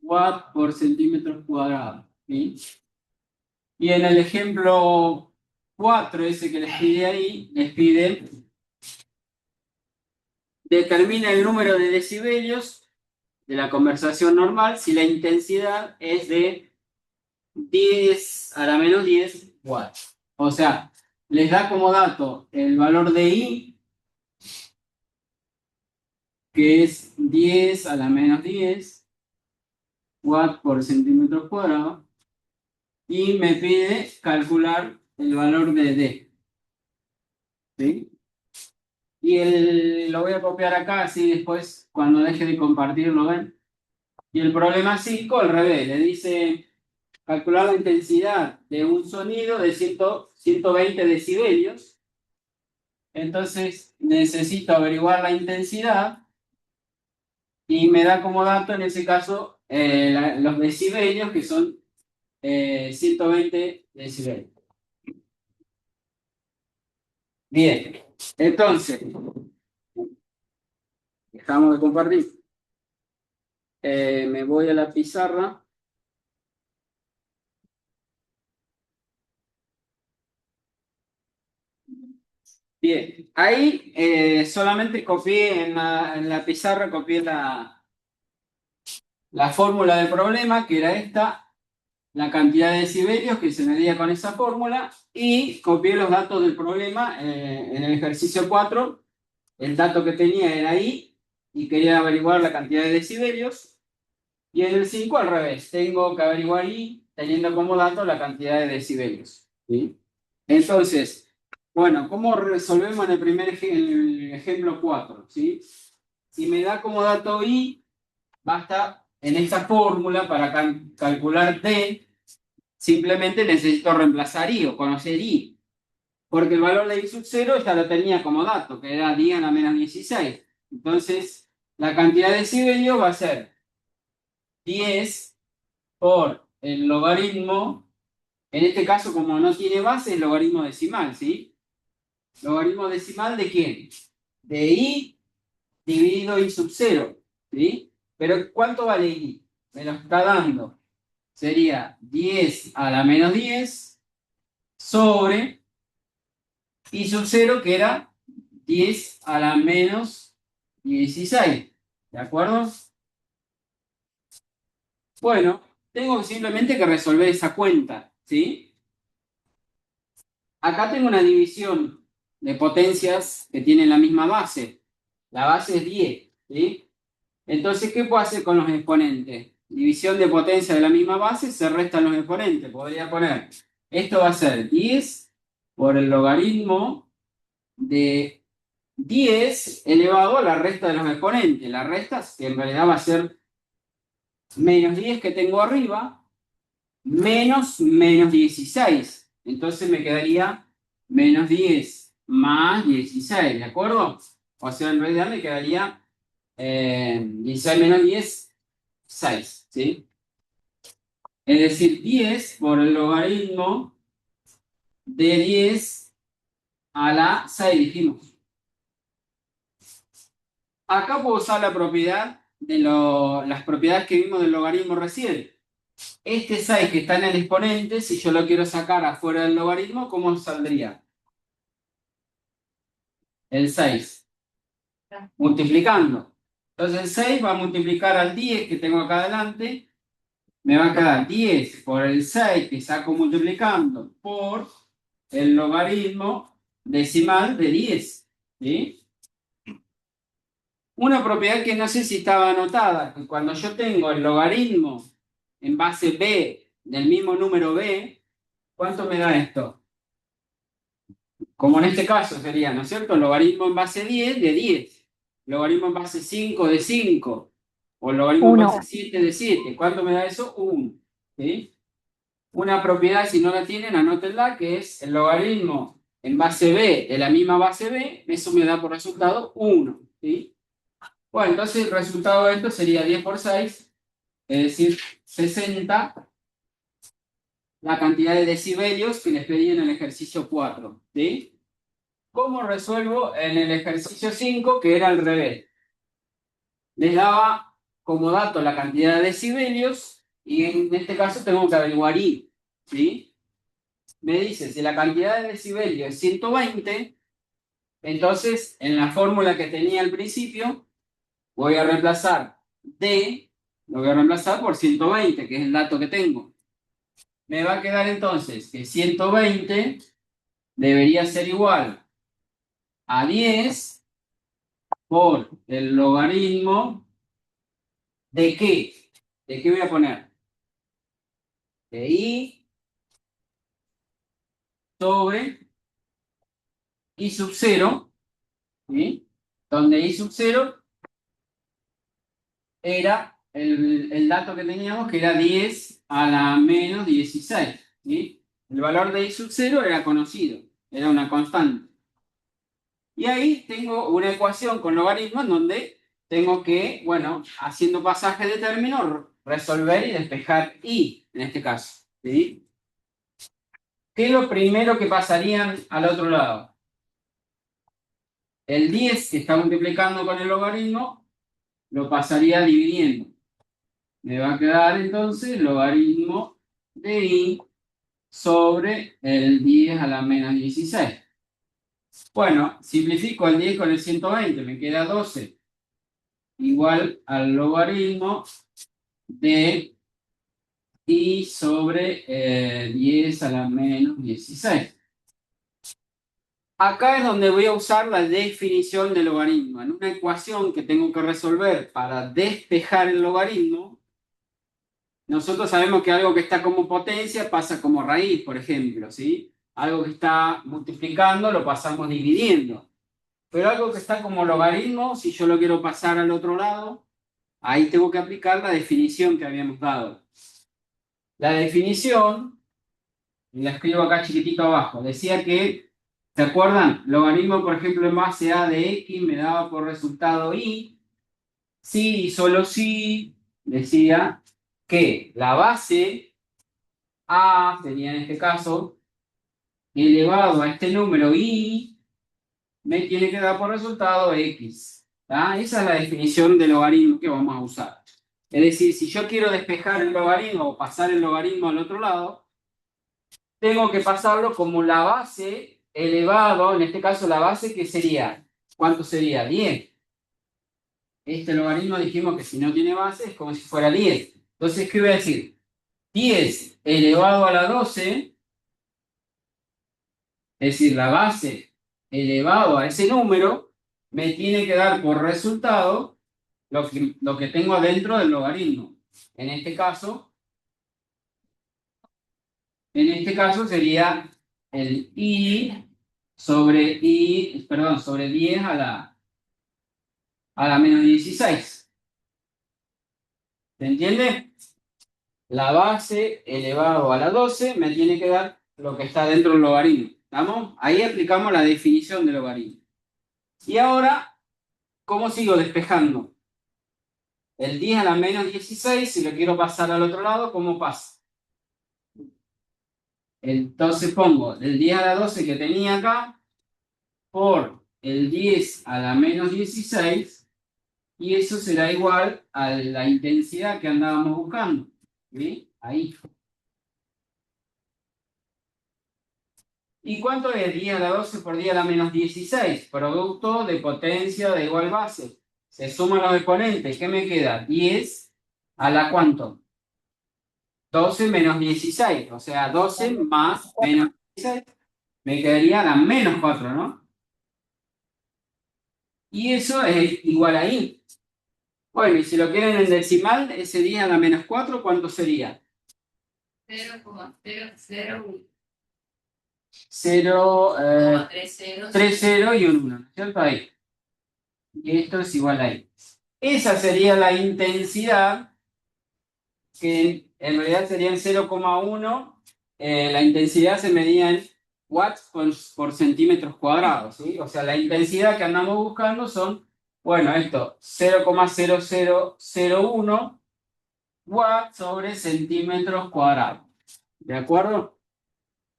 watt por centímetros cuadrados. ¿Sí? Y en el ejemplo 4, ese que les pide ahí, les pide determina el número de decibelios de la conversación normal si la intensidad es de 10 a la menos 10 watts. O sea, les da como dato el valor de I, que es 10 a la menos 10 watts por centímetro cuadrado, y me pide calcular el valor de D. ¿Sí? Y lo voy a copiar acá, así después, cuando deje de compartir, lo ven. Y el problema 5, al revés, le dice calcular la intensidad de un sonido de 120 decibelios. Entonces necesito averiguar la intensidad y me da como dato en ese caso los decibelios, que son 120 decibelios. Bien, entonces dejamos de compartir. Me voy a la pizarra. Bien, ahí solamente copié en la pizarra, copié la fórmula del problema, que era esta, la cantidad de decibelios que se medía con esa fórmula, y copié los datos del problema en el ejercicio 4. El dato que tenía era I, y quería averiguar la cantidad de decibelios, y en el 5 al revés, tengo que averiguar I teniendo como dato la cantidad de decibelios. ¿Sí? Entonces, bueno, ¿cómo resolvemos en el ejemplo 4? ¿Sí? Si me da como dato I, basta en esta fórmula para calcular D, simplemente necesito reemplazar I o conocer I, porque el valor de I sub 0 ya lo tenía como dato, que era 10 a la menos 16. Entonces, la cantidad de decibelios va a ser 10 por el logaritmo, en este caso como no tiene base, el logaritmo decimal, ¿sí? ¿Logaritmo decimal de quién? De I dividido I sub 0, ¿sí? Pero ¿cuánto vale I? Me lo está dando. Sería 10 a la menos 10 sobre I sub 0, que era 10 a la menos 16. ¿De acuerdo? Bueno, tengo simplemente que resolver esa cuenta, ¿sí? Acá tengo una división de potencias que tienen la misma base. La base es 10, ¿sí? Entonces, ¿qué puedo hacer con los exponentes? División de potencia de la misma base, se restan los exponentes. Podría poner, esto va a ser 10 por el logaritmo de 10 elevado a la resta de los exponentes. La resta, que en realidad va a ser menos 10 que tengo arriba, menos 16. Entonces me quedaría menos 10 más 16, ¿de acuerdo? O sea, en realidad me quedaría 16 menos 10, 6, ¿sí? Es decir, 10 por el logaritmo de 10 a la 6, dijimos. Acá puedo usar la propiedad de las propiedades que vimos del logaritmo recién. Este 6 que está en el exponente, si yo lo quiero sacar afuera del logaritmo, ¿cómo saldría? El 6. Multiplicando. Entonces el 6 va a multiplicar al 10 que tengo acá adelante. Me va a quedar 10 por el 6 que saco multiplicando por el logaritmo decimal de 10. ¿Sí? Una propiedad que no sé si estaba anotada, que cuando yo tengo el logaritmo en base b del mismo número b, ¿cuánto me da esto? Como en este caso sería, ¿no es cierto? Logaritmo en base 10 de 10. Logaritmo en base 5 de 5. O logaritmo en base 7 de 7. ¿Cuánto me da eso? 1. ¿Sí? Una propiedad, si no la tienen, anótenla, que es el logaritmo en base b de la misma base b, eso me da por resultado 1. ¿Sí? Bueno, entonces el resultado de esto sería 10 por 6, es decir, 60, la cantidad de decibelios que les pedí en el ejercicio 4. ¿Sí? ¿Cómo resuelvo en el ejercicio 5, que era al revés? Les daba como dato la cantidad de decibelios y en este caso tengo que averiguar I. ¿Sí? Me dice, si la cantidad de decibelios es 120, entonces en la fórmula que tenía al principio voy a reemplazar D, lo voy a reemplazar por 120, que es el dato que tengo. Me va a quedar entonces que 120 debería ser igual a 10 por el logaritmo ¿de qué? ¿De qué voy a poner? De i sobre i sub 0, ¿sí? Donde i sub 0 era el dato que teníamos, que era 10 a la menos 16, ¿sí? El valor de i sub 0 era conocido, era una constante. Y ahí tengo una ecuación con logaritmo en donde tengo que, bueno, haciendo pasaje de términos, resolver y despejar i, en este caso, ¿sí? ¿Qué es lo primero que pasarían al otro lado? El 10 que está multiplicando con el logaritmo, lo pasaría dividiendo. Me va a quedar entonces logaritmo de i sobre el 10 a la menos 16. Bueno, simplifico el 10 con el 120, me queda 12 igual al logaritmo de i sobre 10 a la menos 16. Acá es donde voy a usar la definición del logaritmo. En una ecuación que tengo que resolver para despejar el logaritmo, nosotros sabemos que algo que está como potencia pasa como raíz, por ejemplo, ¿sí? Algo que está multiplicando lo pasamos dividiendo. Pero algo que está como logaritmo, si yo lo quiero pasar al otro lado, ahí tengo que aplicar la definición que habíamos dado. La definición, la escribo acá chiquitito abajo, decía que, ¿se acuerdan? Logaritmo, por ejemplo, en base a de x me daba por resultado y, si y solo si, decía que la base a sería en este caso elevado a este número y me tiene que dar por resultado x. ¿Tá? Esa es la definición de logaritmo que vamos a usar. Es decir, si yo quiero despejar el logaritmo o pasar el logaritmo al otro lado, tengo que pasarlo como la base elevado, en este caso la base que sería, ¿cuánto sería? 10. Este logaritmo dijimos que si no tiene base es como si fuera 10. Entonces, ¿qué voy a decir? 10 elevado a la 12, es decir, la base elevado a ese número, me tiene que dar por resultado lo que tengo dentro del logaritmo. En este caso sería el sobre 10 a la menos 16. ¿Se entiende? La base elevado a la 12 me tiene que dar lo que está dentro del logaritmo. ¿Estamos? Ahí aplicamos la definición del logaritmo. Y ahora, ¿cómo sigo despejando? El 10 a la menos 16, si lo quiero pasar al otro lado, ¿cómo pasa? Entonces pongo el 10 a la 12 que tenía acá por el 10 a la menos 16 y eso será igual a la intensidad que andábamos buscando. ¿Sí? Ahí. ¿Y cuánto es 10 a la 12 por 10 a la menos 16? Producto de potencia de igual base. Se suman los exponentes. ¿Qué me queda? 10 a la ¿cuánto? 12 menos 16. O sea, 12 más menos 16. Me quedaría a la menos 4, ¿no? Y eso es igual a i. Bueno, y si lo quieren en decimal, ese 10 a la menos 4, ¿cuánto sería? 0,001. 0, 3 ceros. 3 0 y un 1, ¿no es cierto? Ahí. Y esto es igual a i. Esa sería la intensidad, que en realidad serían 0,1. La intensidad se medía en watts por centímetros cuadrados, ¿sí? O sea, la intensidad que andamos buscando son, bueno, esto, 0,0001 watts sobre centímetros cuadrados. ¿De acuerdo?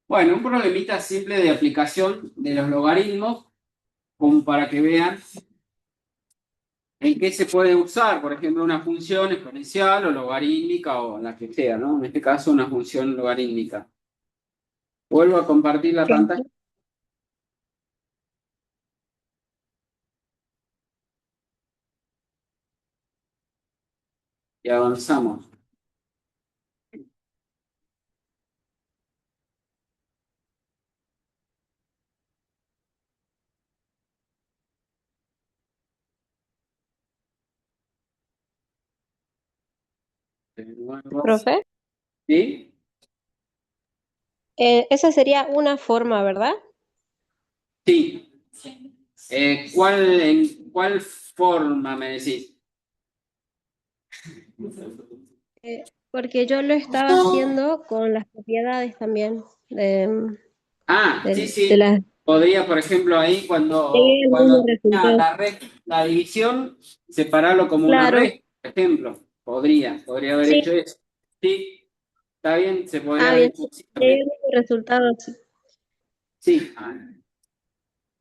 Bueno, un problemita simple de aplicación de los logaritmos, como para que vean en qué se puede usar, por ejemplo, una función exponencial o logarítmica o la que sea, ¿no? En este caso, una función logarítmica. Vuelvo a compartir la pantalla y avanzamos. de nuevo. Profe. ¿Sí? Esa sería una forma, ¿verdad? Sí. ¿En cuál forma me decís? Porque yo lo estaba haciendo con las propiedades también Sí, de sí. las Podría, por ejemplo, ahí del cuando mismo tenía resultado. la división, separarlo como una Claro, red, por ejemplo. Podría haber sí. hecho eso. Sí, está bien, se podría Ah, haber bien. hecho así Del también. mismo resultado. Sí. Sí.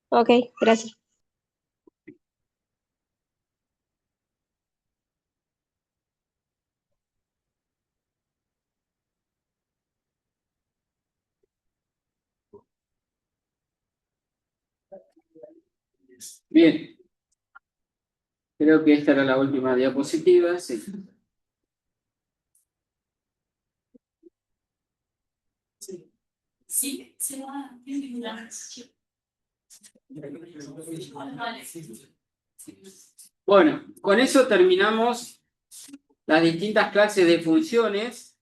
Ok, gracias. Bien. Creo que esta era la última diapositiva. Sí. Sí, se va. Bueno, con eso terminamos las distintas clases de funciones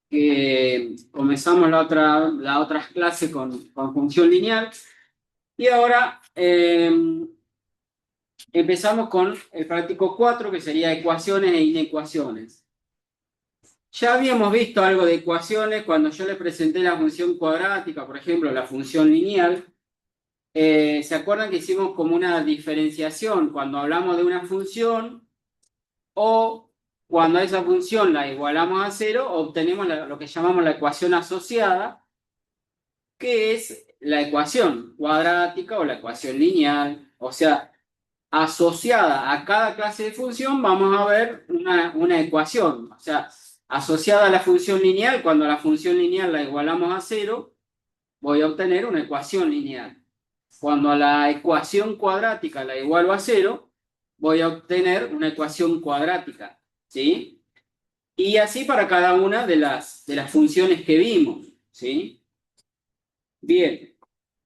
que comenzamos la otras clases con función lineal. Y ahora empezamos con el práctico 4, que sería ecuaciones e inecuaciones. Ya habíamos visto algo de ecuaciones cuando yo le presenté la función cuadrática, por ejemplo, la función lineal. ¿Se acuerdan que hicimos como una diferenciación cuando hablamos de una función o cuando a esa función la igualamos a 0, obtenemos lo que llamamos la ecuación asociada, que es la ecuación cuadrática o la ecuación lineal? O sea, asociada a cada clase de función vamos a ver una ecuación. O sea, asociada a la función lineal, cuando la función lineal la igualamos a 0, voy a obtener una ecuación lineal. Cuando a la ecuación cuadrática la igualo a 0, voy a obtener una ecuación cuadrática. ¿Sí? Y así para cada una de las funciones que vimos. ¿Sí? Bien.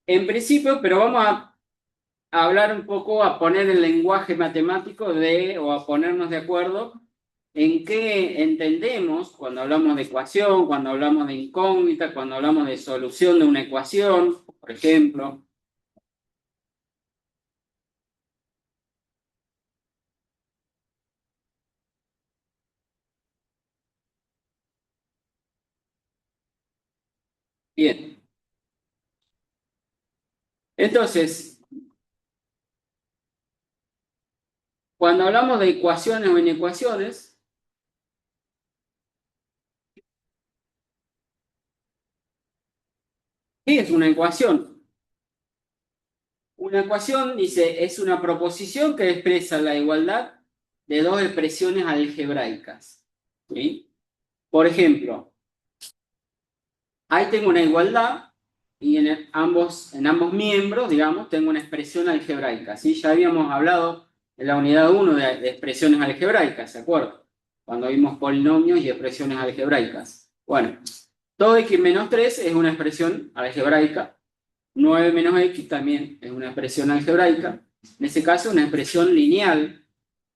En principio, pero vamos a hablar un poco, a poner el lenguaje matemático o a ponernos de acuerdo en qué entendemos cuando hablamos de ecuación, cuando hablamos de incógnita, cuando hablamos de solución de una ecuación, por ejemplo. Bien. Entonces, cuando hablamos de ecuaciones o inecuaciones, ¿qué es una ecuación? Una ecuación, dice, es una proposición que expresa la igualdad de dos expresiones algebraicas. ¿Sí? Por ejemplo, ahí tengo una igualdad y en ambos miembros, digamos, tengo una expresión algebraica. ¿Sí? Ya habíamos hablado en la unidad 1 de expresiones algebraicas, ¿de acuerdo? Cuando vimos polinomios y expresiones algebraicas. Bueno, todo x menos 3 es una expresión algebraica. 9 menos x también es una expresión algebraica. En ese caso, una expresión lineal,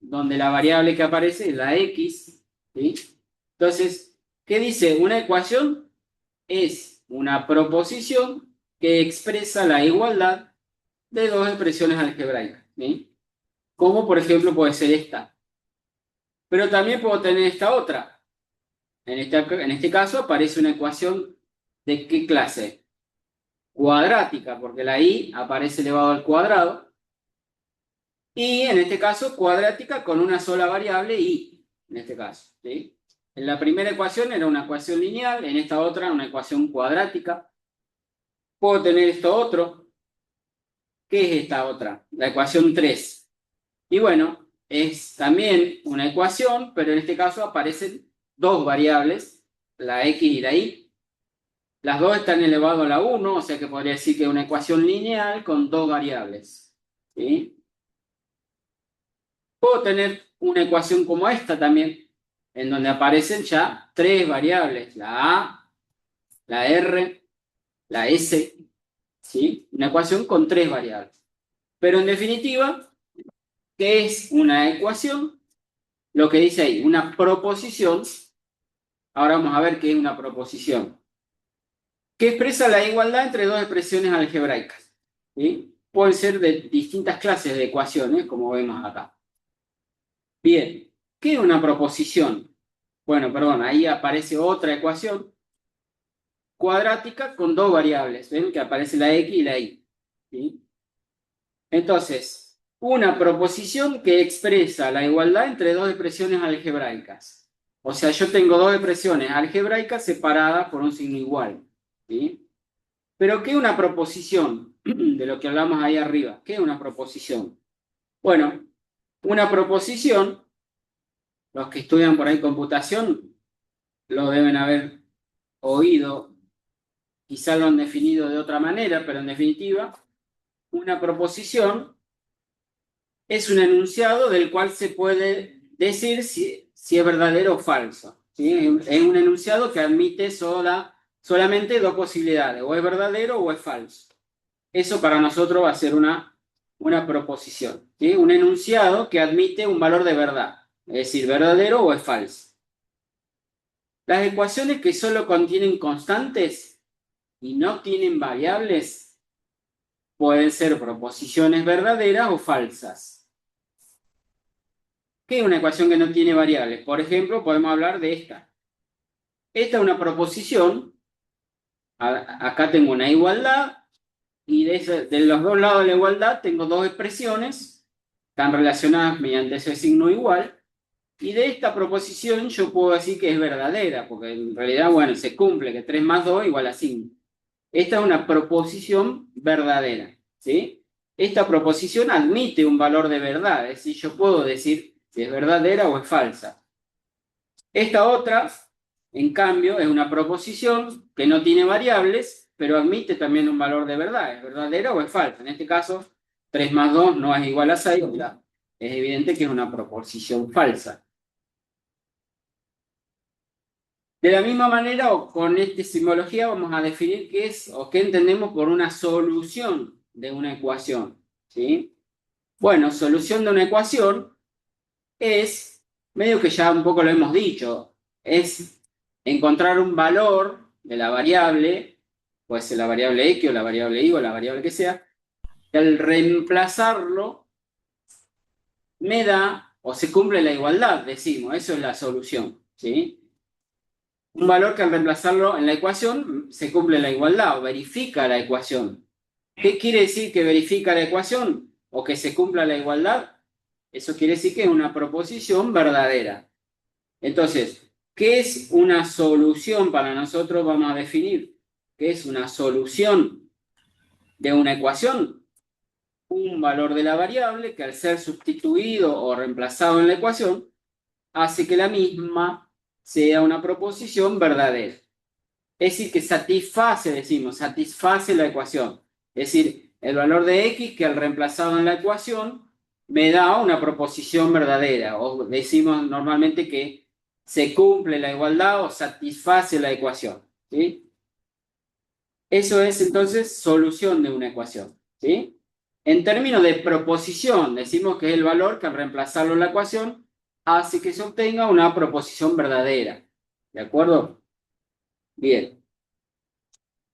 donde la variable que aparece es la x. ¿Sí? Entonces, ¿qué dice? Una ecuación es una proposición que expresa la igualdad de dos expresiones algebraicas. ¿Sí? Como por ejemplo puede ser esta. Pero también puedo tener esta otra. En este caso aparece una ecuación ¿de qué clase? Cuadrática, porque la y aparece elevado al cuadrado. Y en este caso cuadrática con una sola variable y, en este caso. ¿Sí? En la primera ecuación era una ecuación lineal, en esta otra una ecuación cuadrática. Puedo tener esto otro. ¿Qué es esta otra? La ecuación 3. Y bueno, es también una ecuación, pero en este caso aparecen dos variables, la x y la y. Las dos están elevado a la 1, o sea que podría decir que es una ecuación lineal con dos variables. ¿Sí? Puedo tener una ecuación como esta también, en donde aparecen ya tres variables, la a, la r, la s. ¿Sí? Una ecuación con tres variables. Pero en definitiva, ¿qué es una ecuación? Lo que dice ahí, una proposición Ahora vamos a ver qué es una proposición. Que expresa la igualdad entre dos expresiones algebraicas. ¿Sí? Pueden ser de distintas clases de ecuaciones, como vemos acá. Bien, ¿qué es una proposición? Bueno, perdón, ahí aparece otra ecuación cuadrática con dos variables. ¿Ven? Que aparece la x y la y. ¿Sí? Entonces, una proposición que expresa la igualdad entre dos expresiones algebraicas. O sea, yo tengo dos expresiones algebraicas separadas por un signo igual. ¿Sí? Pero, ¿qué es una proposición? De lo que hablamos ahí arriba. ¿Qué es una proposición? Bueno, una proposición, los que estudian por ahí computación, lo deben haber oído, quizá lo han definido de otra manera, pero en definitiva, una proposición es un enunciado del cual se puede decir si es verdadero o falso. ¿Sí? Es un enunciado que admite solamente dos posibilidades, o es verdadero o es falso. Eso para nosotros va a ser una proposición. ¿Sí? Un enunciado que admite un valor de verdad, es decir, verdadero o es falso. Las ecuaciones que solo contienen constantes y no tienen variables pueden ser proposiciones verdaderas o falsas. ¿Qué es una ecuación que no tiene variables? Por ejemplo, podemos hablar de esta. Esta es una proposición. Acá tengo una igualdad y de los dos lados de la igualdad tengo dos expresiones, están relacionadas mediante ese signo igual, y de esta proposición yo puedo decir que es verdadera, porque en realidad, bueno, se cumple que 3 más 2 igual a 5. Esta es una proposición verdadera, ¿sí? Esta proposición admite un valor de verdad, es decir, yo puedo decir si es verdadera o es falsa. Esta otra, en cambio, es una proposición que no tiene variables, pero admite también un valor de verdad, ¿es verdadera o es falsa? En este caso, 3 más 2 no es igual a 6, o sea, es evidente que es una proposición falsa. De la misma manera, o con esta simbología, vamos a definir qué es o qué entendemos por una solución de una ecuación. ¿Sí? Bueno, solución de una ecuación es, medio que ya un poco lo hemos dicho, es encontrar un valor de la variable, puede ser la variable x o la variable y o la variable que sea, y al reemplazarlo me da, o se cumple la igualdad, decimos, eso es la solución. ¿Sí? Un valor que al reemplazarlo en la ecuación se cumple la igualdad o verifica la ecuación. ¿Qué quiere decir que verifica la ecuación o que se cumpla la igualdad? Eso quiere decir que es una proposición verdadera. Entonces, ¿qué es una solución para nosotros? Vamos a definir qué es una solución de una ecuación. Un valor de la variable que al ser sustituido o reemplazado en la ecuación hace que la misma sea una proposición verdadera. Es decir, que satisface, decimos, satisface la ecuación. Es decir, el valor de x que al reemplazado en la ecuación me da una proposición verdadera. O decimos normalmente que se cumple la igualdad o satisface la ecuación. ¿Sí? Eso es entonces solución de una ecuación. ¿Sí? En términos de proposición, decimos que es el valor que al reemplazarlo en la ecuación hace que se obtenga una proposición verdadera. ¿De acuerdo? Bien.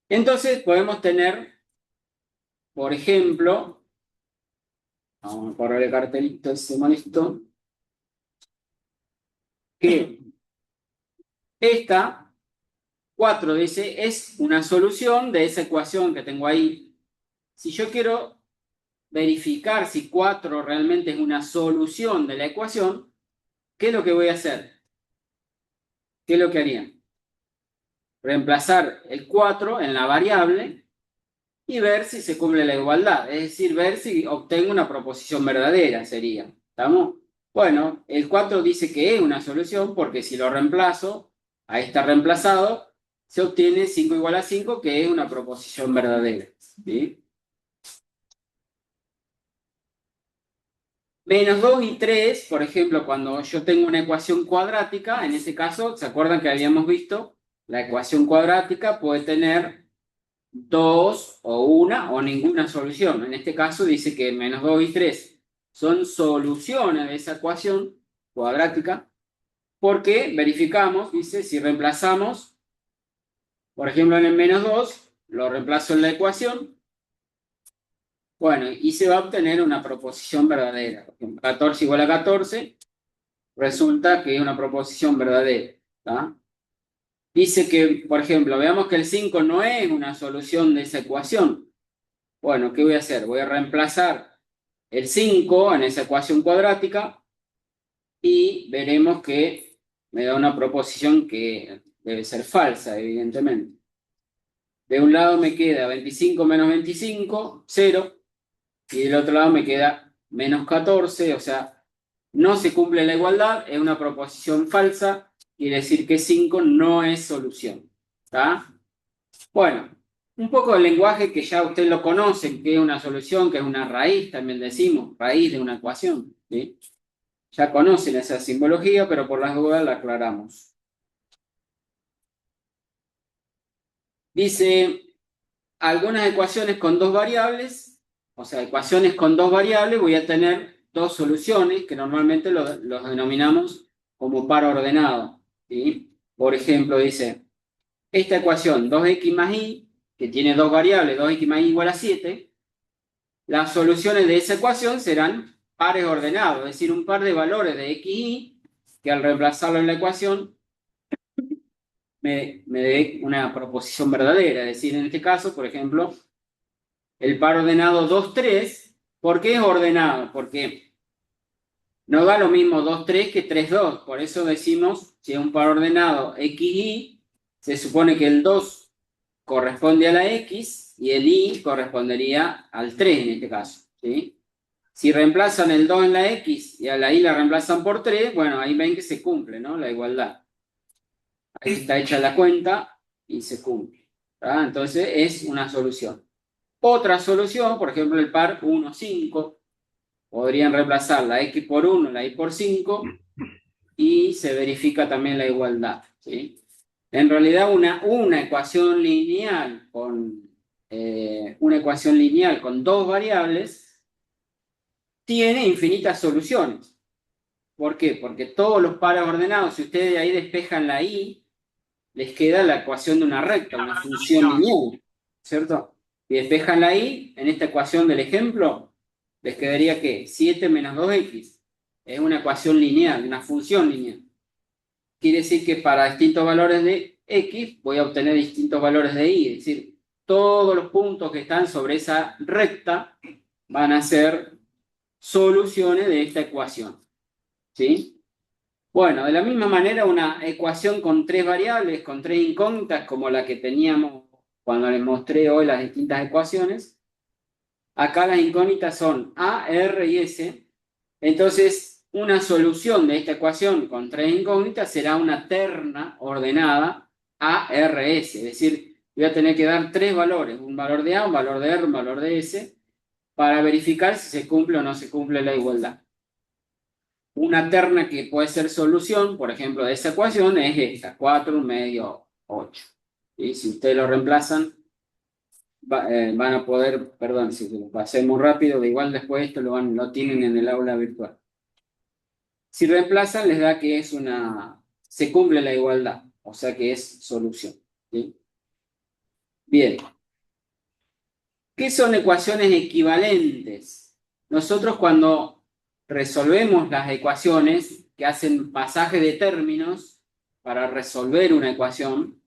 Entonces podemos tener, por ejemplo, vamos a poner el cartelito ese molesto, que esta 4 dice es una solución de esa ecuación que tengo ahí. Si yo quiero verificar si 4 realmente es una solución de la ecuación, ¿qué es lo que voy a hacer? ¿Qué es lo que haría? Reemplazar el 4 en la variable y ver si se cumple la igualdad, es decir, ver si obtengo una proposición verdadera, sería. ¿Estamos? Bueno, el 4 dice que es una solución porque si lo reemplazo, ahí está reemplazado, se obtiene 5 igual a 5, que es una proposición verdadera. ¿Sí? Menos 2 y 3, por ejemplo, cuando yo tengo una ecuación cuadrática, en ese caso, ¿se acuerdan que habíamos visto? La ecuación cuadrática puede tener 2 o una o ninguna solución. En este caso dice que menos 2 y 3 son soluciones de esa ecuación cuadrática. Porque verificamos, dice, si reemplazamos, por ejemplo, en el -2, lo reemplazo en la ecuación. Bueno, y se va a obtener una proposición verdadera. Por ejemplo, 14 igual a 14, resulta que es una proposición verdadera. ¿Tá? Dice que, por ejemplo, veamos que el 5 no es una solución de esa ecuación. Bueno, ¿qué voy a hacer? Voy a reemplazar el 5 en esa ecuación cuadrática y veremos que me da una proposición que debe ser falsa, evidentemente. De un lado me queda 25 menos 25, 0, y del otro lado me queda menos 14, o sea, no se cumple la igualdad, es una proposición falsa, quiere decir que 5 no es solución. ¿Está? Bueno, un poco de lenguaje que ya ustedes lo conocen, que es una solución, que es una raíz, también decimos, raíz de una ecuación. ¿Sí? Ya conocen esa simbología, pero por las dudas la aclaramos. Dice, algunas ecuaciones con dos variables, o sea, ecuaciones con dos variables, voy a tener dos soluciones, que normalmente los denominamos como par ordenado. ¿Sí? Por ejemplo, dice, esta ecuación 2x más y, que tiene dos variables, 2x más y igual a 7, las soluciones de esa ecuación serán pares ordenados, es decir, un par de valores de x y y, que al reemplazarlo en la ecuación me dé una proposición verdadera. Es decir, en este caso, por ejemplo, el par ordenado 2, 3, ¿por qué es ordenado? Porque no da lo mismo 2, 3 que 3, 2. Por eso decimos, si es un par ordenado x, y, se supone que el 2 corresponde a la x y el y correspondería al 3 en este caso. ¿Sí? Si reemplazan el 2 en la x y a la y la reemplazan por 3, bueno, ahí ven que se cumple, ¿no? La igualdad. Ahí está hecha la cuenta y se cumple. ¿Tá? Entonces es una solución. Otra solución, por ejemplo, el par 1, 5, podrían reemplazar la x por 1, la y por 5, y se verifica también la igualdad. ¿Sí? En realidad, una ecuación lineal con dos variables tiene infinitas soluciones. ¿Por qué? Porque todos los pares ordenados, si ustedes ahí despejan la y, les queda la ecuación de una recta, una función lineal, ¿cierto? Y despejan la y, en esta ecuación del ejemplo, les quedaría ¿qué? 7 menos 2x. Es una ecuación lineal, una función lineal. Quiere decir que para distintos valores de x voy a obtener distintos valores de y, es decir, todos los puntos que están sobre esa recta van a ser soluciones de esta ecuación. ¿Sí? Bueno, de la misma manera una ecuación con tres variables, con tres incógnitas, como la que teníamos cuando les mostré hoy las distintas ecuaciones. Acá las incógnitas son A, R y S. Entonces, una solución de esta ecuación con tres incógnitas será una terna ordenada A, R, S. Es decir, voy a tener que dar tres valores, un valor de A, un valor de R, un valor de S, para verificar si se cumple o no se cumple la igualdad. Una terna que puede ser solución, por ejemplo, de esa ecuación es esta, 4, 1 medio, 8. Y si ustedes lo reemplazan, van a poder, perdón, si lo pasé muy rápido, de igual después esto lo tienen en el aula virtual. Si reemplazan, les da que se cumple la igualdad, o sea que es solución. ¿Sí? Bien. ¿Qué son ecuaciones equivalentes? Nosotros cuando resolvemos las ecuaciones que hacen pasaje de términos para resolver una ecuación,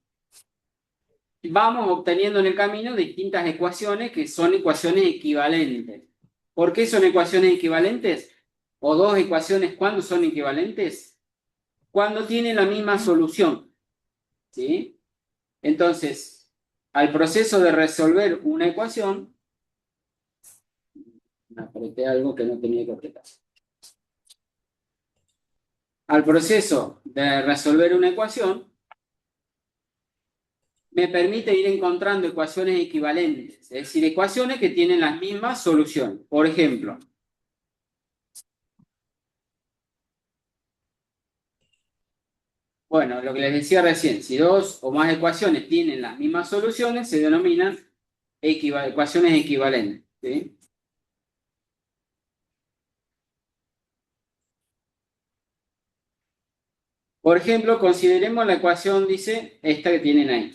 vamos obteniendo en el camino distintas ecuaciones que son ecuaciones equivalentes. ¿Por qué son ecuaciones equivalentes? ¿O dos ecuaciones cuándo son equivalentes? Cuando tienen la misma solución. ¿Sí? Entonces, al proceso de resolver una ecuación, apreté algo que no tenía que apretar. Al proceso de resolver una ecuación, me permite ir encontrando ecuaciones equivalentes, es decir, ecuaciones que tienen las mismas soluciones. Por ejemplo, bueno, lo que les decía recién, si dos o más ecuaciones tienen las mismas soluciones, se denominan ecuaciones equivalentes. ¿Sí? Por ejemplo, consideremos la ecuación, dice, esta que tienen ahí.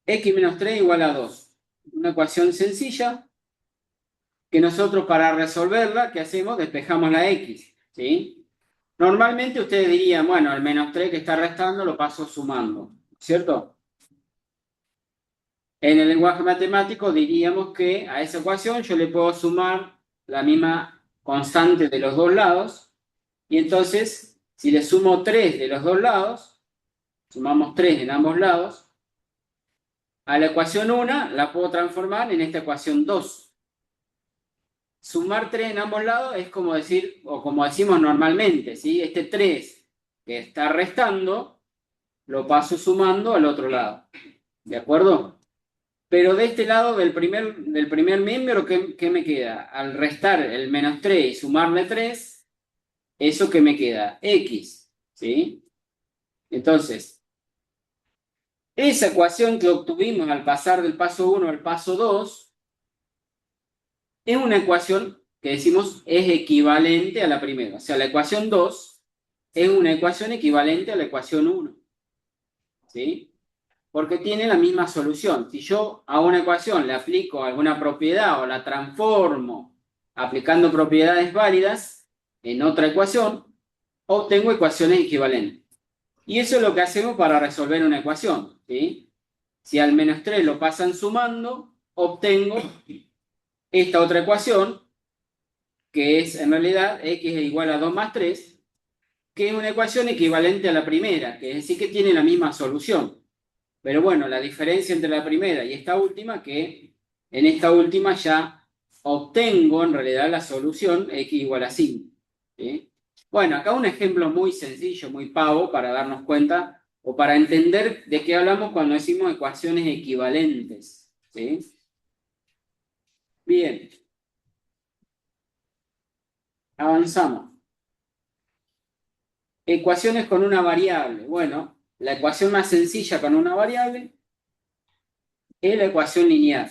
X menos 3 igual a 2. Una ecuación sencilla que nosotros para resolverla, ¿qué hacemos? Despejamos la X, ¿sí? Normalmente ustedes dirían, bueno, el menos 3 que está restando lo paso sumando, ¿cierto? En el lenguaje matemático diríamos que a esa ecuación yo le puedo sumar la misma constante de los dos lados, y entonces, si le sumo 3 de los dos lados, sumamos 3 en ambos lados, a la ecuación 1 la puedo transformar en esta ecuación 2. Sumar 3 en ambos lados es como decir, o como decimos normalmente, ¿sí? Este 3 que está restando, lo paso sumando al otro lado. ¿De acuerdo? Pero de este lado del primer miembro, ¿qué me queda? Al restar el menos 3 y sumarle 3, ¿eso qué me queda? X, ¿sí? Entonces, esa ecuación que obtuvimos al pasar del paso 1 al paso 2 es una ecuación que decimos es equivalente a la primera. O sea, la ecuación 2 es una ecuación equivalente a la ecuación 1. ¿Sí? Porque tiene la misma solución. Si yo a una ecuación le aplico alguna propiedad o la transformo aplicando propiedades válidas en otra ecuación, obtengo ecuaciones equivalentes. Y eso es lo que hacemos para resolver una ecuación, ¿sí? Si al menos 3 lo pasan sumando, obtengo esta otra ecuación, que es en realidad x es igual a 2 más 3, que es una ecuación equivalente a la primera, que es decir que tiene la misma solución. Pero bueno, la diferencia entre la primera y esta última, que en esta última ya obtengo en realidad la solución x igual a 5. ¿Sí? Bueno, acá un ejemplo muy sencillo, muy pavo, para darnos cuenta o para entender de qué hablamos cuando decimos ecuaciones equivalentes. ¿Sí? Bien. Avanzamos. Ecuaciones con una variable. Bueno, la ecuación más sencilla con una variable es la ecuación lineal.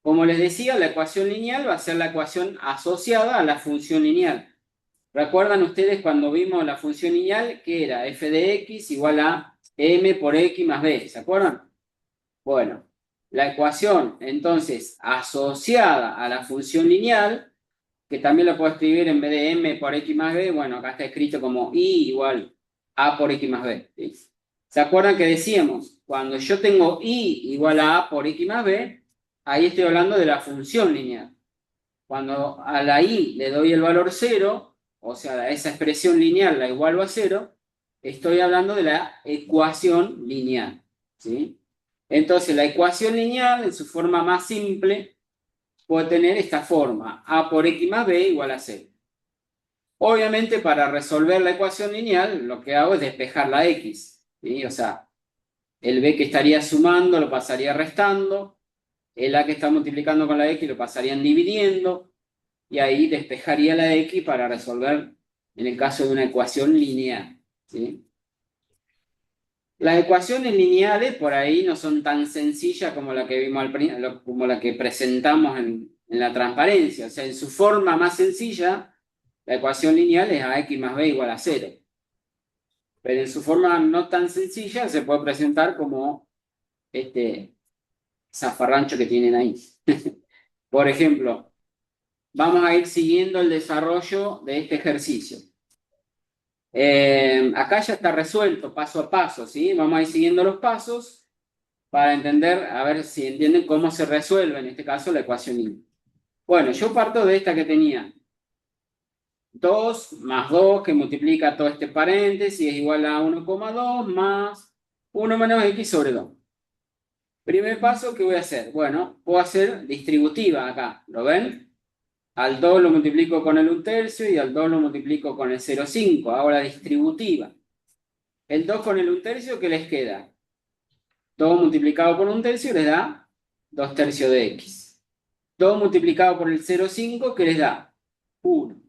Como les decía, la ecuación lineal va a ser la ecuación asociada a la función lineal. ¿Recuerdan ustedes cuando vimos la función lineal que era f de x igual a m por x más b? ¿Se acuerdan? Bueno, la ecuación entonces asociada a la función lineal, que también lo puedo escribir en vez de m por x más b, bueno, acá está escrito como y igual a por x más b. ¿Sí? ¿Se acuerdan que decíamos? Cuando yo tengo y igual a por x más b, ahí estoy hablando de la función lineal. Cuando a la y le doy el valor 0, o sea, esa expresión lineal la igualo a 0, estoy hablando de la ecuación lineal. ¿Sí? Entonces, la ecuación lineal, en su forma más simple, puede tener esta forma: a por x más b igual a 0. Obviamente, para resolver la ecuación lineal, lo que hago es despejar la x. ¿Sí? O sea, el b que estaría sumando lo pasaría restando, el a que está multiplicando con la x lo pasarían dividiendo, y ahí despejaría la x para resolver en el caso de una ecuación lineal. ¿Sí? Las ecuaciones lineales por ahí no son tan sencillas como la que vimos como la que presentamos en la transparencia. O sea, en su forma más sencilla, la ecuación lineal es ax más b igual a 0. Pero en su forma no tan sencilla se puede presentar como este zafarrancho que tienen ahí. Por ejemplo, vamos a ir siguiendo el desarrollo de este ejercicio. Acá ya está resuelto paso a paso, ¿sí? Vamos a ir siguiendo los pasos para entender, a ver si entienden cómo se resuelve en este caso la ecuación lineal. Bueno, yo parto de esta que tenía 2 más 2 que multiplica todo este paréntesis es igual a 1,2 más 1 menos x sobre 2. Primer paso, ¿qué voy a hacer? Bueno, puedo hacer distributiva acá, ¿lo ven? Al 2 lo multiplico con el 1/3 y al 2 lo multiplico con el 0,5. Hago la distributiva. El 2 con el 1/3, ¿qué les queda? 2 multiplicado por 1/3 les da 2/3 de x. 2 multiplicado por el 0,5, ¿qué les da? 1.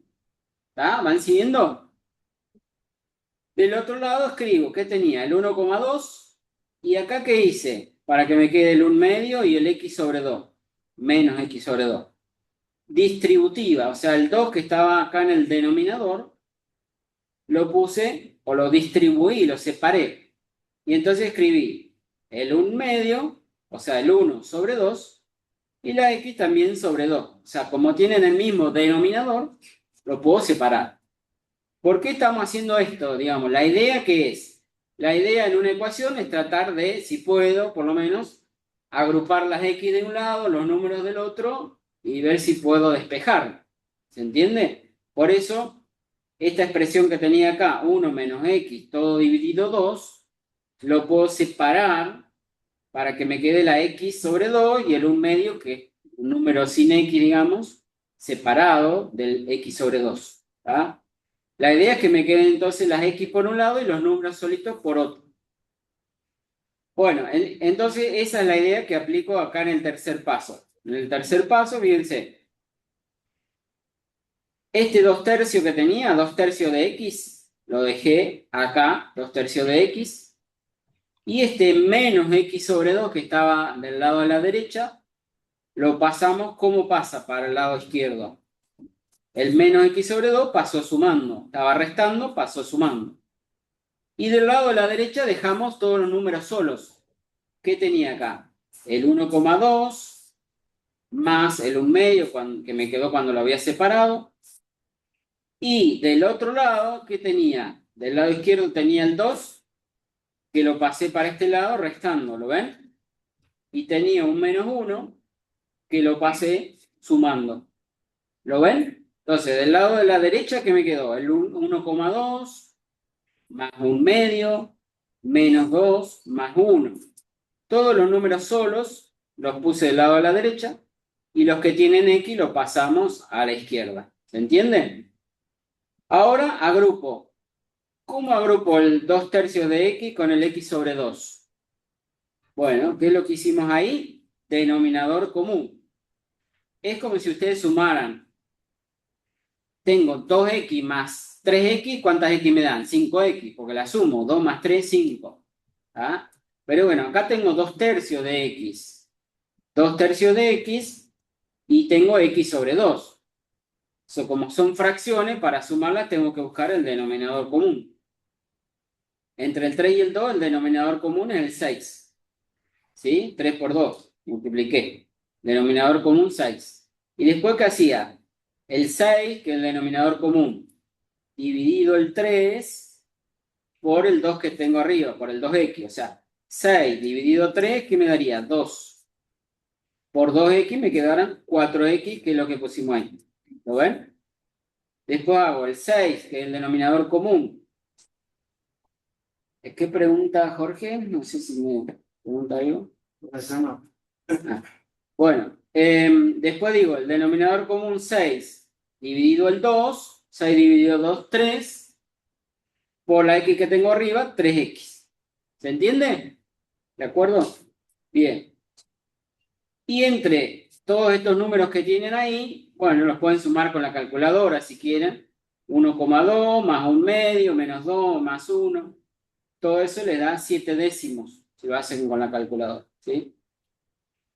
¿Está? ¿Van siguiendo? Del otro lado escribo, ¿qué tenía? El 1,2. ¿Y acá qué hice? Para que me quede el 1 medio y el x sobre 2. Menos x sobre 2. Distributiva, o sea, el 2 que estaba acá en el denominador, lo puse o lo distribuí, lo separé. Y entonces escribí el 1/2, o sea, el 1 sobre 2, y la x también sobre 2. O sea, como tienen el mismo denominador, lo puedo separar. ¿Por qué estamos haciendo esto? Digamos, la idea que es, la idea en una ecuación es tratar de, si puedo, por lo menos, agrupar las x de un lado, los números del otro, y ver si puedo despejar. ¿Se entiende? Por eso, esta expresión que tenía acá, 1 menos x, todo dividido 2, lo puedo separar para que me quede la x sobre 2 y el 1/2, que es un número sin x, digamos, separado del x sobre 2. ¿Tá? La idea es que me queden entonces las x por un lado y los números solitos por otro. Bueno, entonces esa es la idea que aplico acá en el tercer paso. En el tercer paso, fíjense, este 2/3 que tenía, 2/3 de x, lo dejé acá, 2/3 de x, y este menos x sobre 2 que estaba del lado de la derecha, lo pasamos, ¿cómo pasa para el lado izquierdo? El menos x sobre 2 pasó sumando, estaba restando, pasó sumando. Y del lado de la derecha dejamos todos los números solos. ¿Qué tenía acá? El 1,2 más el 1/2 que me quedó cuando lo había separado. Y del otro lado, ¿qué tenía? Del lado izquierdo tenía el 2, que lo pasé para este lado restando, ¿lo ven? Y tenía un menos 1, que lo pasé sumando. ¿Lo ven? Entonces, del lado de la derecha, ¿qué me quedó? El 1,2 más 1/2 menos 2 más 1. Todos los números solos los puse del lado de la derecha y los que tienen x los pasamos a la izquierda. ¿Se entiende? Ahora agrupo. ¿Cómo agrupo el 2/3 de x con el x sobre 2? Bueno, ¿qué es lo que hicimos ahí? Denominador común. Es como si ustedes sumaran. Tengo 2x más 3x, ¿cuántas x me dan? 5x, porque la sumo. 2 más 3, 5. ¿Ah? Pero bueno, acá tengo 2/3 de x. 2/3 de x y tengo x sobre 2. Como son fracciones, para sumarlas tengo que buscar el denominador común. Entre el 3 y el 2, el denominador común es el 6. ¿Sí? 3 por 2, multipliqué. Denominador común 6. ¿Y después qué hacía? El 6, que es el denominador común, dividido el 3 por el 2 que tengo arriba, por el 2x. O sea, 6 dividido 3, ¿qué me daría? 2. Por 2x me quedarán 4x, que es lo que pusimos ahí. ¿Lo ven? Después hago el 6, que es el denominador común. ¿Qué pregunta Jorge? No sé si me pregunta algo. Ah, bueno, después digo, el denominador común 6 dividido el 2, 6 dividido 2, 3, por la x que tengo arriba, 3x. ¿Se entiende? ¿De acuerdo? Bien. Y entre todos estos números que tienen ahí, bueno, los pueden sumar con la calculadora si quieren. 1,2 más 1/2 menos 2 más 1. Todo eso le da 7 décimos si lo hacen con la calculadora. ¿Sí?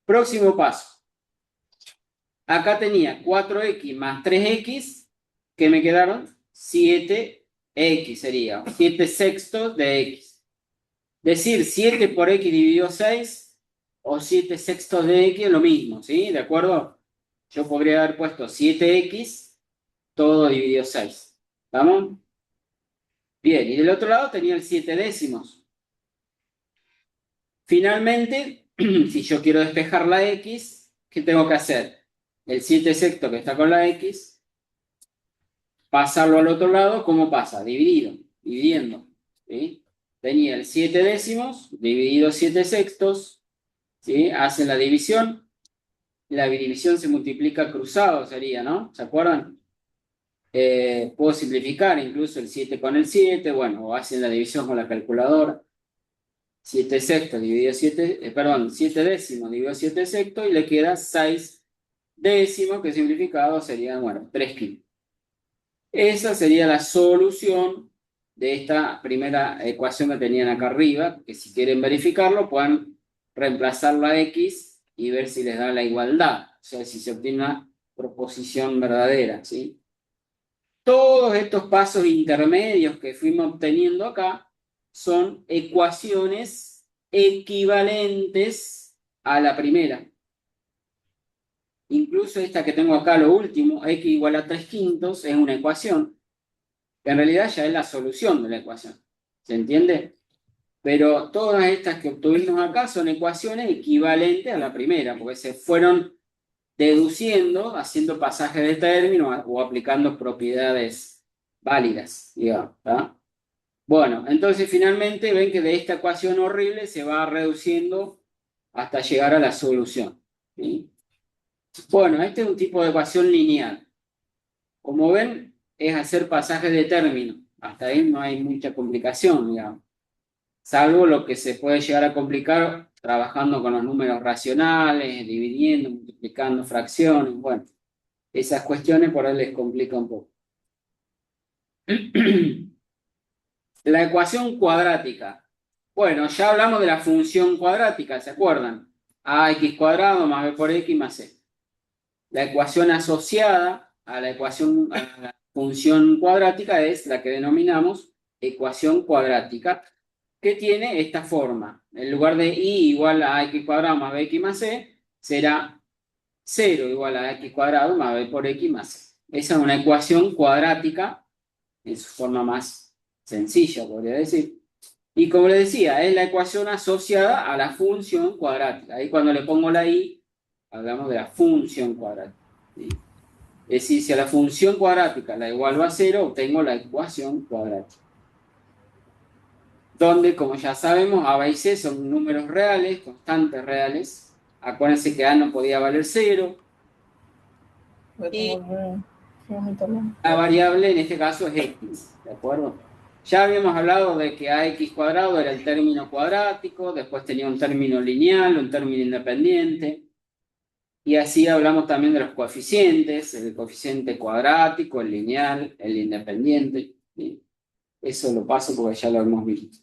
Próximo paso. Acá tenía 4x más 3x, que me quedaron 7x sería, 7 sextos de x. Decir 7 por x dividido 6 o 7 sextos de x es lo mismo, ¿sí? ¿De acuerdo? Yo podría haber puesto 7x todo dividido 6. ¿Vamos? Bien, y del otro lado tenía el 7 décimos. Finalmente, si yo quiero despejar la x, ¿qué tengo que hacer? El 7 sexto que está con la x, pasarlo al otro lado, ¿cómo pasa? Dividiendo. ¿Sí? Tenía el 7 décimos, dividido 7 sextos, ¿sí? Hacen la división. La división se multiplica cruzado, sería, ¿no? ¿Se acuerdan? Puedo simplificar incluso el 7 con el 7, bueno, o hacen la división con la calculadora. 7 sextos dividido 7, 7 décimos dividido 7 sextos y le queda 6 décimos, que simplificado sería, bueno, 3/5. Esa sería la solución de esta primera ecuación que tenían acá arriba, que si quieren verificarlo, pueden reemplazar la x y ver si les da la igualdad, o sea, si se obtiene una proposición verdadera, ¿sí? Todos estos pasos intermedios que fuimos obteniendo acá son ecuaciones equivalentes a la primera. Incluso esta que tengo acá, lo último, x igual a 3/5, es una ecuación, que en realidad ya es la solución de la ecuación. ¿Se entiende? Pero todas estas que obtuvimos acá son ecuaciones equivalentes a la primera, porque se fueron deduciendo, haciendo pasajes de término o aplicando propiedades válidas, digamos. ¿Tá? Bueno, entonces finalmente ven que de esta ecuación horrible se va reduciendo hasta llegar a la solución. ¿Sí? Bueno, este es un tipo de ecuación lineal. Como ven, es hacer pasajes de término. Hasta ahí no hay mucha complicación, digamos. Salvo lo que se puede llegar a complicar trabajando con los números racionales, dividiendo, multiplicando fracciones. Bueno, esas cuestiones por ahí les complica un poco. La ecuación cuadrática. Bueno, ya hablamos de la función cuadrática, ¿se acuerdan? Ax cuadrado más b por x más c. La ecuación asociada a la función cuadrática es la que denominamos ecuación cuadrática, que tiene esta forma. En lugar de y igual a x cuadrado más bx más c, será 0 igual a x cuadrado más b por x más c. Esa es una ecuación cuadrática en su forma más sencilla, podría decir. Y como les decía, es la ecuación asociada a la función cuadrática. Ahí cuando le pongo la i, hablamos de la función cuadrática. ¿Sí? Es decir, si a la función cuadrática la igualo a 0, obtengo la ecuación cuadrática. Donde, como ya sabemos, A, B y C son números reales, constantes reales. Acuérdense que A no podía valer 0. Y la variable en este caso es x, ¿de acuerdo? Ya habíamos hablado de que ax cuadrado era el término cuadrático, después tenía un término lineal, un término independiente. Y así hablamos también de los coeficientes, el coeficiente cuadrático, el lineal, el independiente. ¿Sí? Eso lo paso porque ya lo hemos visto.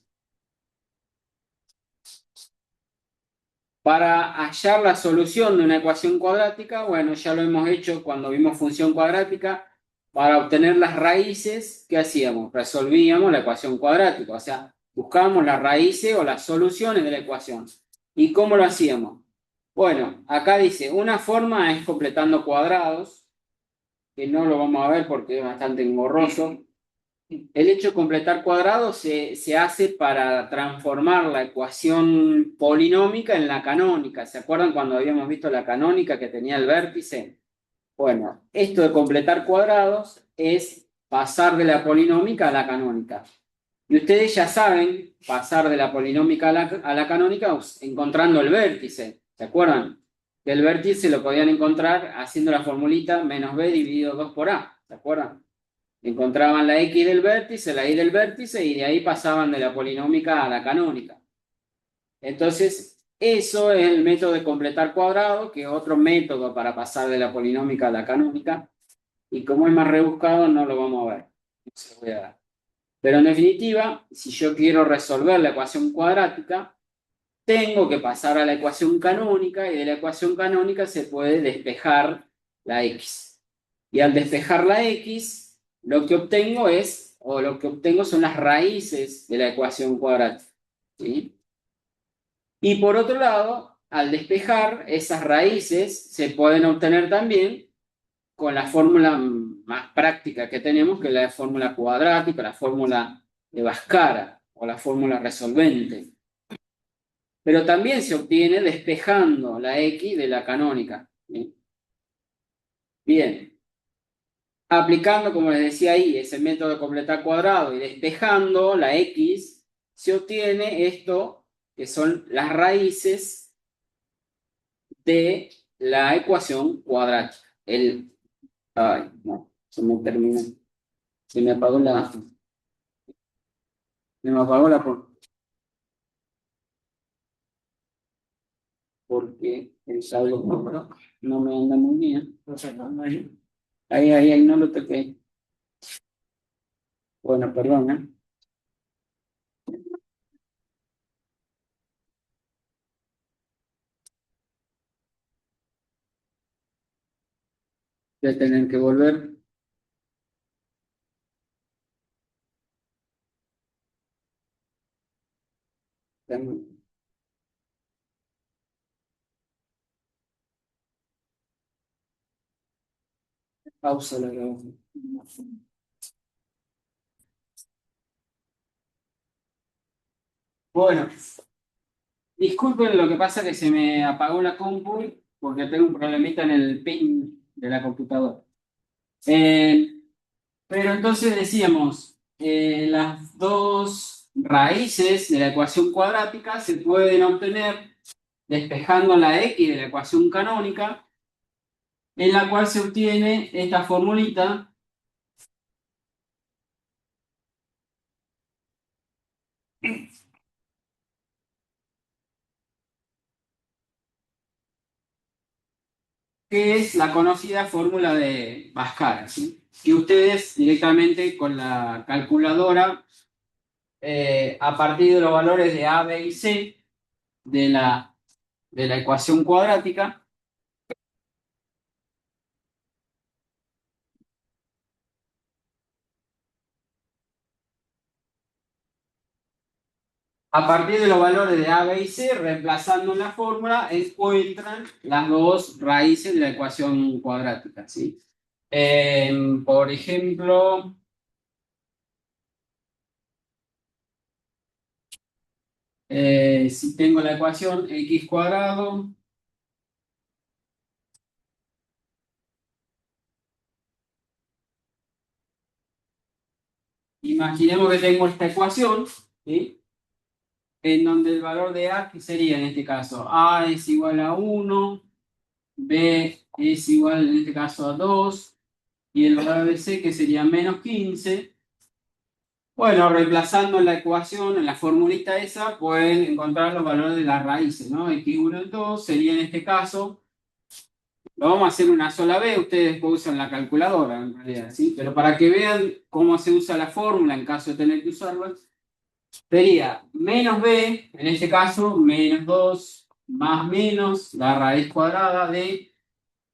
Para hallar la solución de una ecuación cuadrática, bueno, ya lo hemos hecho cuando vimos función cuadrática. Para obtener las raíces, ¿qué hacíamos? Resolvíamos la ecuación cuadrática, o sea, buscábamos las raíces o las soluciones de la ecuación. ¿Y cómo lo hacíamos? Bueno, acá dice, una forma es completando cuadrados, que no lo vamos a ver porque es bastante engorroso. El hecho de completar cuadrados se hace para transformar la ecuación polinómica en la canónica. ¿Se acuerdan cuando habíamos visto la canónica que tenía el vértice? Bueno, esto de completar cuadrados es pasar de la polinómica a la canónica. Y ustedes ya saben pasar de la polinómica a la canónica encontrando el vértice. ¿Se acuerdan? Que el vértice lo podían encontrar haciendo la formulita menos b dividido 2 por a. ¿Se acuerdan? Encontraban la x del vértice, la y del vértice, y de ahí pasaban de la polinómica a la canónica. Entonces, eso es el método de completar cuadrado, que es otro método para pasar de la polinómica a la canónica. Y como es más rebuscado, no lo vamos a ver. No se lo voy a dar. Pero en definitiva, si yo quiero resolver la ecuación cuadrática, tengo que pasar a la ecuación canónica, y de la ecuación canónica se puede despejar la x. Y al despejar la x, lo que obtengo son las raíces de la ecuación cuadrática. ¿Sí? Y por otro lado, al despejar esas raíces, se pueden obtener también con la fórmula más práctica que tenemos, que es la fórmula cuadrática, la fórmula de Bhaskara o la fórmula resolvente. Pero también se obtiene despejando la x de la canónica. ¿Sí? Bien. Aplicando, como les decía ahí, ese método de completar cuadrado y despejando la x, se obtiene esto, que son las raíces de la ecuación cuadrática. Ay, no, se me terminó. Se me apagó la... Se me apagó la... Porque el saldo no me anda muy bien. Ahí, no lo toqué. Bueno, perdón, ¿eh? Voy a tener que volver. Pausa la grabación. Bueno, disculpen, lo que pasa que se me apagó la compu porque tengo un problemita en el pin de la computadora. Pero entonces decíamos, las dos raíces de la ecuación cuadrática se pueden obtener despejando la x de la ecuación canónica, en la cual se obtiene esta formulita que es la conocida fórmula de Pascal, ¿sí? Que ustedes directamente con la calculadora, a partir de los valores de a, b y c de la ecuación cuadrática, a partir de los valores de a, b y c, reemplazando en la fórmula, encuentran las dos raíces de la ecuación cuadrática, ¿sí? Por ejemplo, si tengo la ecuación x cuadrado imaginemos que tengo esta ecuación, ¿sí? En donde el valor de a, que sería en este caso, a es igual a 1, b es igual en este caso a 2, y el valor de c, que sería menos 15. Bueno, reemplazando la ecuación, en la formulita esa, pueden encontrar los valores de las raíces, ¿no? X1 y 2 sería en este caso, lo vamos a hacer una sola vez, ustedes después usan la calculadora en realidad, ¿sí? Pero para que vean cómo se usa la fórmula en caso de tener que usarla, sería menos b, en este caso, menos 2 más menos la raíz cuadrada de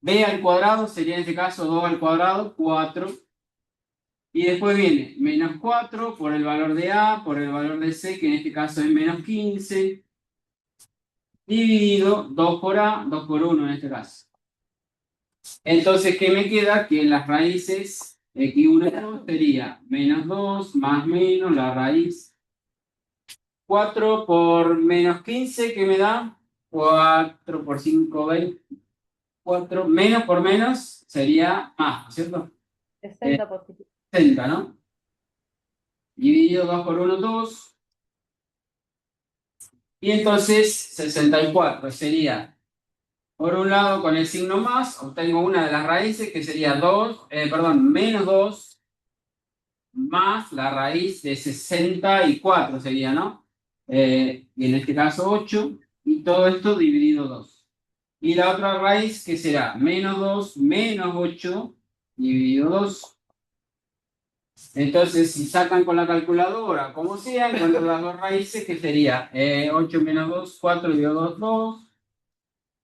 b al cuadrado, sería en este caso 2 al cuadrado, 4. Y después viene menos 4 por el valor de a, por el valor de c, que en este caso es menos 15, dividido 2 por a, 2 por 1 en este caso. Entonces, ¿qué me queda? Que las raíces x1 y 2 sería menos 2 más menos la raíz 4 por menos 15, ¿qué me da? 4 por 5, 20, 4, menos por menos sería más, ¿no es cierto? 60 positivo. 60, ¿no? Dividido 2 por 1, 2. Y entonces 64 sería, por un lado con el signo más, obtengo una de las raíces que sería 2, menos 2 más la raíz de 64 sería, ¿no? Y en este caso 8, y todo esto dividido 2. Y la otra raíz que será menos 2 menos 8 dividido 2. Entonces, si sacan con la calculadora, como sea, encuentran las dos raíces, que sería 8 menos 2, 4 dividido 2, 2.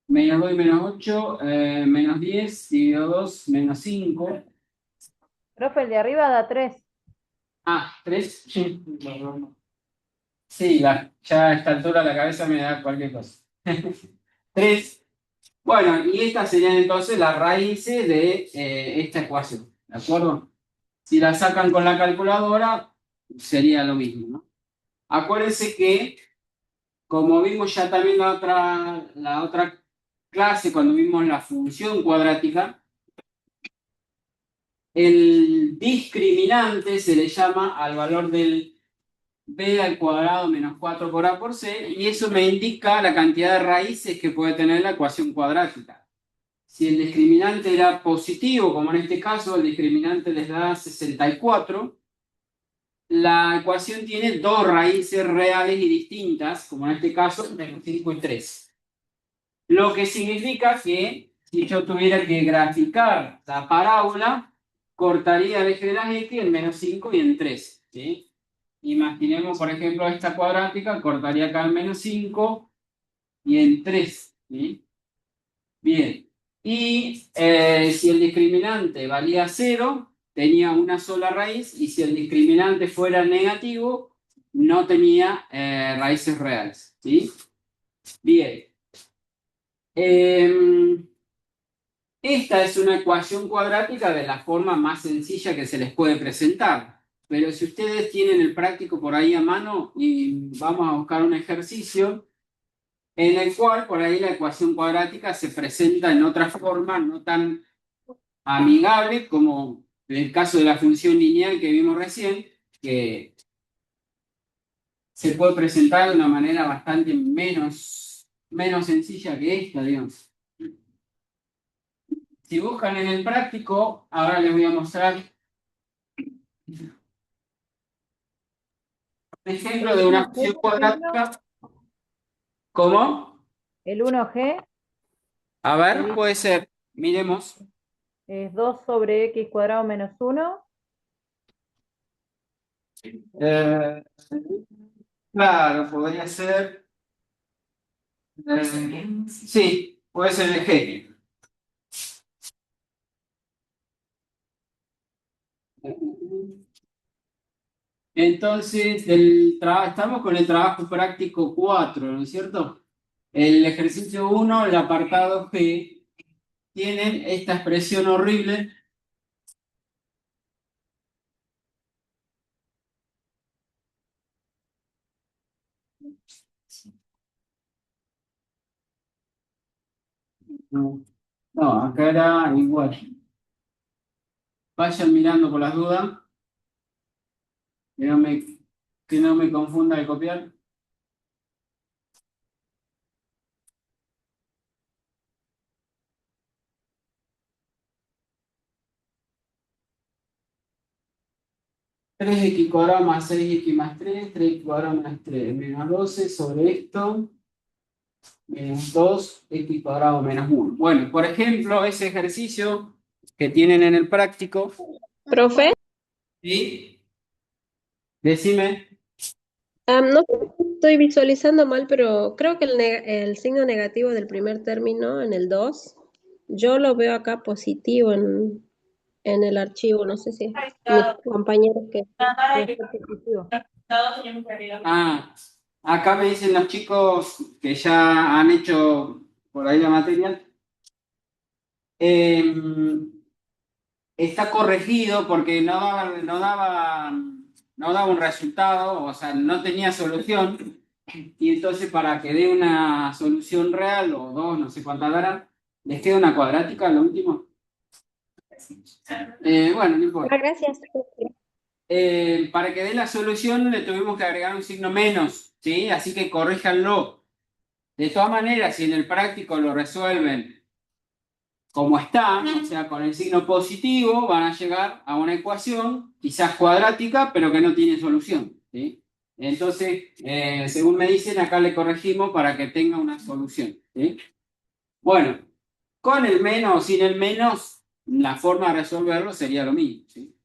Menos 2 y menos 8, menos 10, dividido 2, menos 5. Profe, el de arriba da 3. Ah, 3. Sí, ya a esta altura la cabeza me da cualquier cosa. 3. Bueno, y estas serían entonces las raíces de esta ecuación, ¿de acuerdo? Si la sacan con la calculadora, sería lo mismo, ¿no? Acuérdense que, como vimos ya también la otra clase, cuando vimos la función cuadrática, el discriminante se le llama al valor del b al cuadrado menos 4 por a por c, y eso me indica la cantidad de raíces que puede tener la ecuación cuadrática. Si el discriminante era positivo, como en este caso, el discriminante les da 64, la ecuación tiene dos raíces reales y distintas, como en este caso, menos 5 y 3. Lo que significa que si yo tuviera que graficar la parábola, cortaría el eje de las x en menos 5 y en 3, ¿sí? Imaginemos, por ejemplo, esta cuadrática, cortaría acá en menos 5 y en 3, ¿sí? Bien. Y si el discriminante valía 0, tenía una sola raíz, y si el discriminante fuera negativo, no tenía raíces reales, ¿sí? Bien. Esta es una ecuación cuadrática de la forma más sencilla que se les puede presentar. Pero si ustedes tienen el práctico por ahí a mano y vamos a buscar un ejercicio en el cual por ahí la ecuación cuadrática se presenta en otra forma, no tan amigable como en el caso de la función lineal que vimos recién, que se puede presentar de una manera bastante menos sencilla que esta, digamos. Si buscan en el práctico, ahora les voy a mostrar un ejemplo de una función cuadrática. ¿Cómo? El 1G A ver, puede ser. Miremos. es 2 sobre x cuadrado menos 1. Claro, podría ser. Sí, puede ser el G. Entonces, estamos con el trabajo práctico 4, ¿no es cierto? El ejercicio 1, el apartado G, tienen esta expresión horrible. No, acá era igual. Vayan mirando por las dudas, que no me confunda el copiar. Tres x cuadrado más 6x más 3x cuadrado más 3, menos 12 sobre esto, menos 2x cuadrado menos 1. Bueno, por ejemplo, ese ejercicio que tienen en el práctico, Profe, ¿sí? Decime. no sé si estoy visualizando mal, pero creo que el signo negativo del primer término en el 2, yo lo veo acá positivo en el archivo. No sé si mis compañeros que... Puede ser positivo. Ah, acá me dicen los chicos que ya han hecho por ahí la materia. Está corregido porque no daba un resultado, o sea, no tenía solución. Y entonces para que dé una solución real, o dos, no sé cuántas darán, les queda una cuadrática, lo último. Bueno, no importa. Gracias. Para que dé la solución le tuvimos que agregar un signo menos, ¿sí? Así que corríjanlo. De todas maneras, si en el práctico lo resuelven como está, o sea, con el signo positivo, van a llegar a una ecuación, quizás cuadrática, pero que no tiene solución, ¿sí? Entonces, según me dicen, acá le corregimos para que tenga una solución, ¿sí? Bueno, con el menos o sin el menos, la forma de resolverlo sería lo mismo, ¿sí?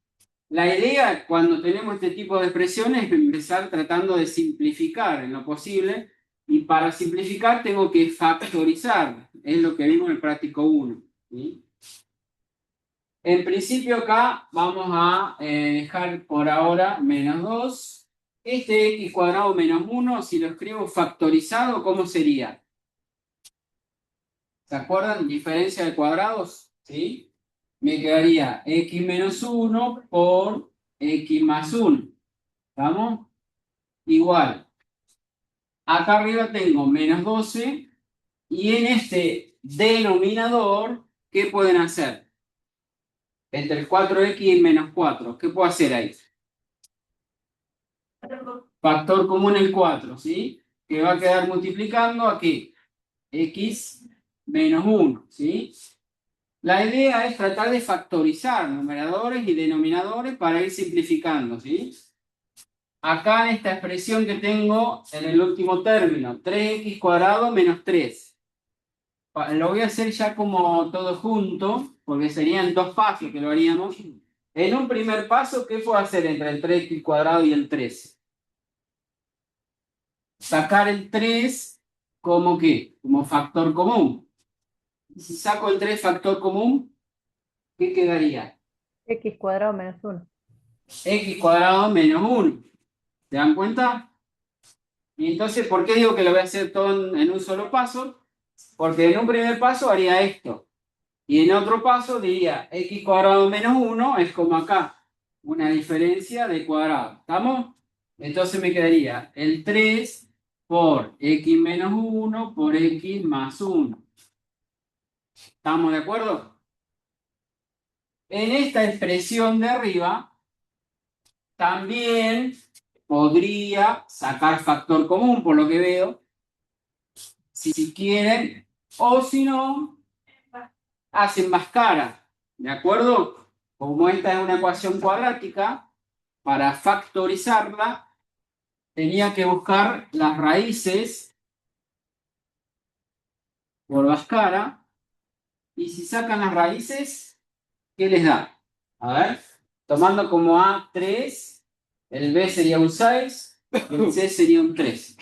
La idea cuando tenemos este tipo de expresiones es empezar tratando de simplificar en lo posible, y para simplificar tengo que factorizar, es lo que vimos en el práctico 1, ¿sí? En principio acá vamos a dejar por ahora menos 2. Este x cuadrado menos 1, si lo escribo factorizado, ¿cómo sería? ¿Se acuerdan? Diferencia de cuadrados, ¿sí? Me quedaría x menos 1 por x más 1. ¿Estamos? Igual. Acá arriba tengo menos 12 y en este denominador, ¿qué pueden hacer? Entre el 4x y menos 4, ¿qué puedo hacer ahí? Factor común el 4, ¿sí? Que va a quedar multiplicando aquí. X menos 1, ¿sí? La idea es tratar de factorizar numeradores y denominadores para ir simplificando, ¿sí? Acá en esta expresión que tengo en el último término, 3x cuadrado menos 3. Lo voy a hacer ya como todo junto, porque serían dos pasos que lo haríamos. En un primer paso, ¿qué puedo hacer entre el 3x cuadrado y el 3? Sacar el 3 como ¿qué? Como factor común. Y si saco el 3 factor común, ¿qué quedaría? X cuadrado menos 1. X cuadrado menos 1. ¿Se dan cuenta? Y entonces, ¿por qué digo que lo voy a hacer todo en un solo paso? Porque en un primer paso haría esto. Y en otro paso diría x cuadrado menos 1 es como acá, una diferencia de cuadrado. ¿Estamos? Entonces me quedaría el 3 por x menos 1 por x más 1. ¿Estamos de acuerdo? En esta expresión de arriba también podría sacar factor común, por lo que veo, si quieren, o si no, hacen más cara, ¿de acuerdo? Como esta es una ecuación cuadrática, para factorizarla tenía que buscar las raíces por Bhaskara, y si sacan las raíces, ¿qué les da? A ver, tomando como A 3, el B sería un 6, el C sería un 3.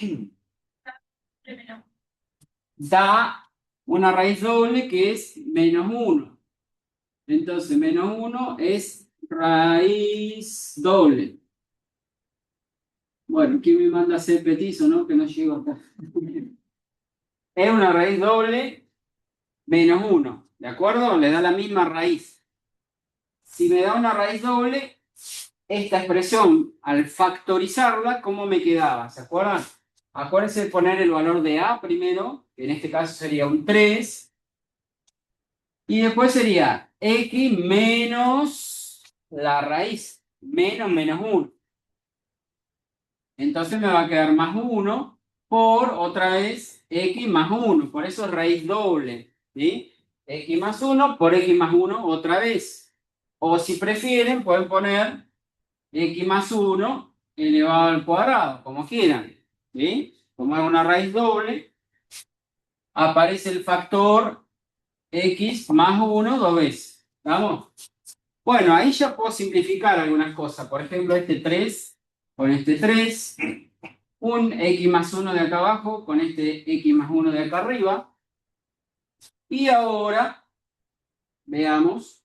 Da una raíz doble que es menos 1. Entonces, menos 1 es raíz doble. Bueno, ¿quién me manda a hacer petizo, no? Que no llego acá. Es una raíz doble menos 1, ¿de acuerdo? Le da la misma raíz. Si me da una raíz doble, esta expresión, al factorizarla, ¿cómo me quedaba? ¿Se acuerdan? Acuérdense de poner el valor de A primero, que en este caso sería un 3, y después sería x menos la raíz, menos 1. Entonces me va a quedar más 1 por, otra vez, x más 1. Por eso es raíz doble, ¿sí? X más 1 por x más 1 otra vez. O si prefieren, pueden poner x más 1 elevado al cuadrado, como quieran, ¿sí? Como es una raíz doble, aparece el factor x más 1 dos veces. ¿Estamos? Bueno, ahí ya puedo simplificar algunas cosas. Por ejemplo, este 3 con este 3, un x más 1 de acá abajo con este x más 1 de acá arriba. Y ahora, veamos,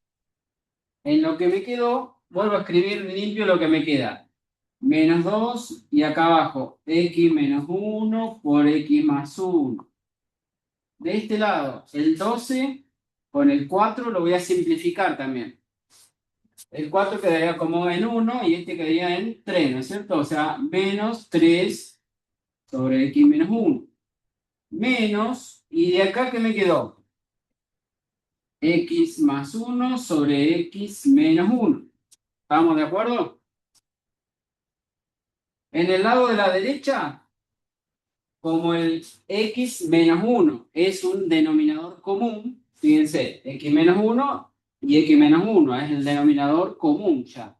en lo que me quedó, vuelvo a escribir limpio lo que me queda. Menos 2 y acá abajo, x menos 1 por x más 1. De este lado, el 12 con el 4 lo voy a simplificar también. El 4 quedaría como en 1 y este quedaría en 3, ¿no es cierto? O sea, menos 3 sobre x menos 1. Menos, y de acá, ¿qué me quedó? X más 1 sobre x menos 1. ¿Estamos de acuerdo? En el lado de la derecha, como el x menos 1 es un denominador común, fíjense, x menos 1 y x menos 1 es el denominador común ya.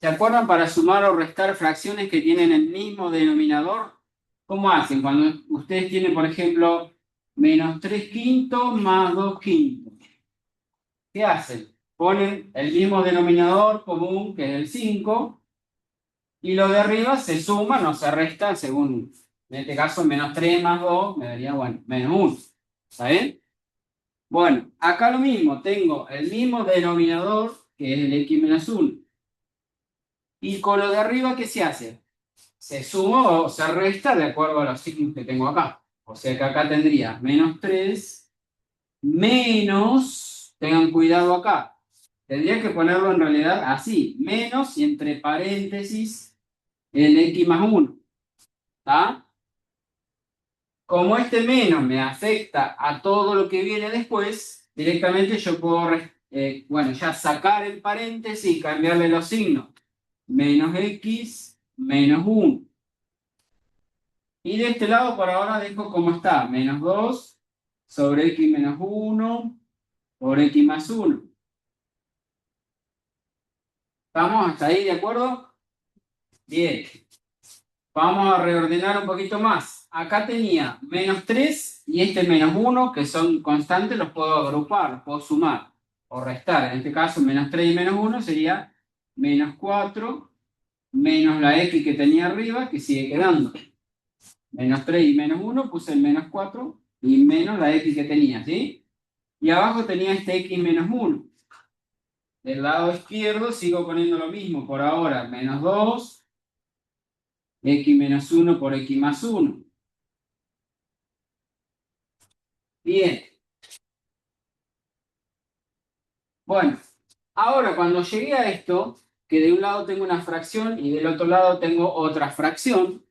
¿Se acuerdan? Para sumar o restar fracciones que tienen el mismo denominador, ¿cómo hacen? Cuando ustedes tienen, por ejemplo, menos 3 quintos más 2 quintos. ¿Qué hacen? Ponen el mismo denominador común, que es el 5, y lo de arriba se suman o se restan según, en este caso, menos 3 más 2 me daría, bueno, menos 1. ¿Está bien? Bueno, acá lo mismo, tengo el mismo denominador, que es el x menos 1. Y con lo de arriba, ¿qué se hace? Se suma o se resta de acuerdo a los signos que tengo acá. O sea que acá tendría menos 3 menos, tengan cuidado acá, tendría que ponerlo en realidad así, menos y entre paréntesis el x más 1. ¿Está? Como este menos me afecta a todo lo que viene después, directamente yo puedo, bueno, ya sacar el paréntesis y cambiarle los signos. Menos x menos 1. Y de este lado por ahora dejo como está, menos 2 sobre x menos 1 por x más 1. ¿Estamos hasta ahí de acuerdo? Bien. Vamos a reordenar un poquito más. Acá tenía menos 3 y este menos 1, que son constantes, los puedo agrupar, los puedo sumar o restar. En este caso, menos 3 y menos 1 sería menos 4 menos la x que tenía arriba, que sigue quedando. Menos 3 y menos 1, puse el menos 4 y menos la x que tenía, ¿sí? Y abajo tenía este x menos 1. Del lado izquierdo sigo poniendo lo mismo por ahora, menos 2, x menos 1 por x más 1. Bien. Bueno, ahora cuando llegué a esto, que de un lado tengo una fracción y del otro lado tengo otra fracción,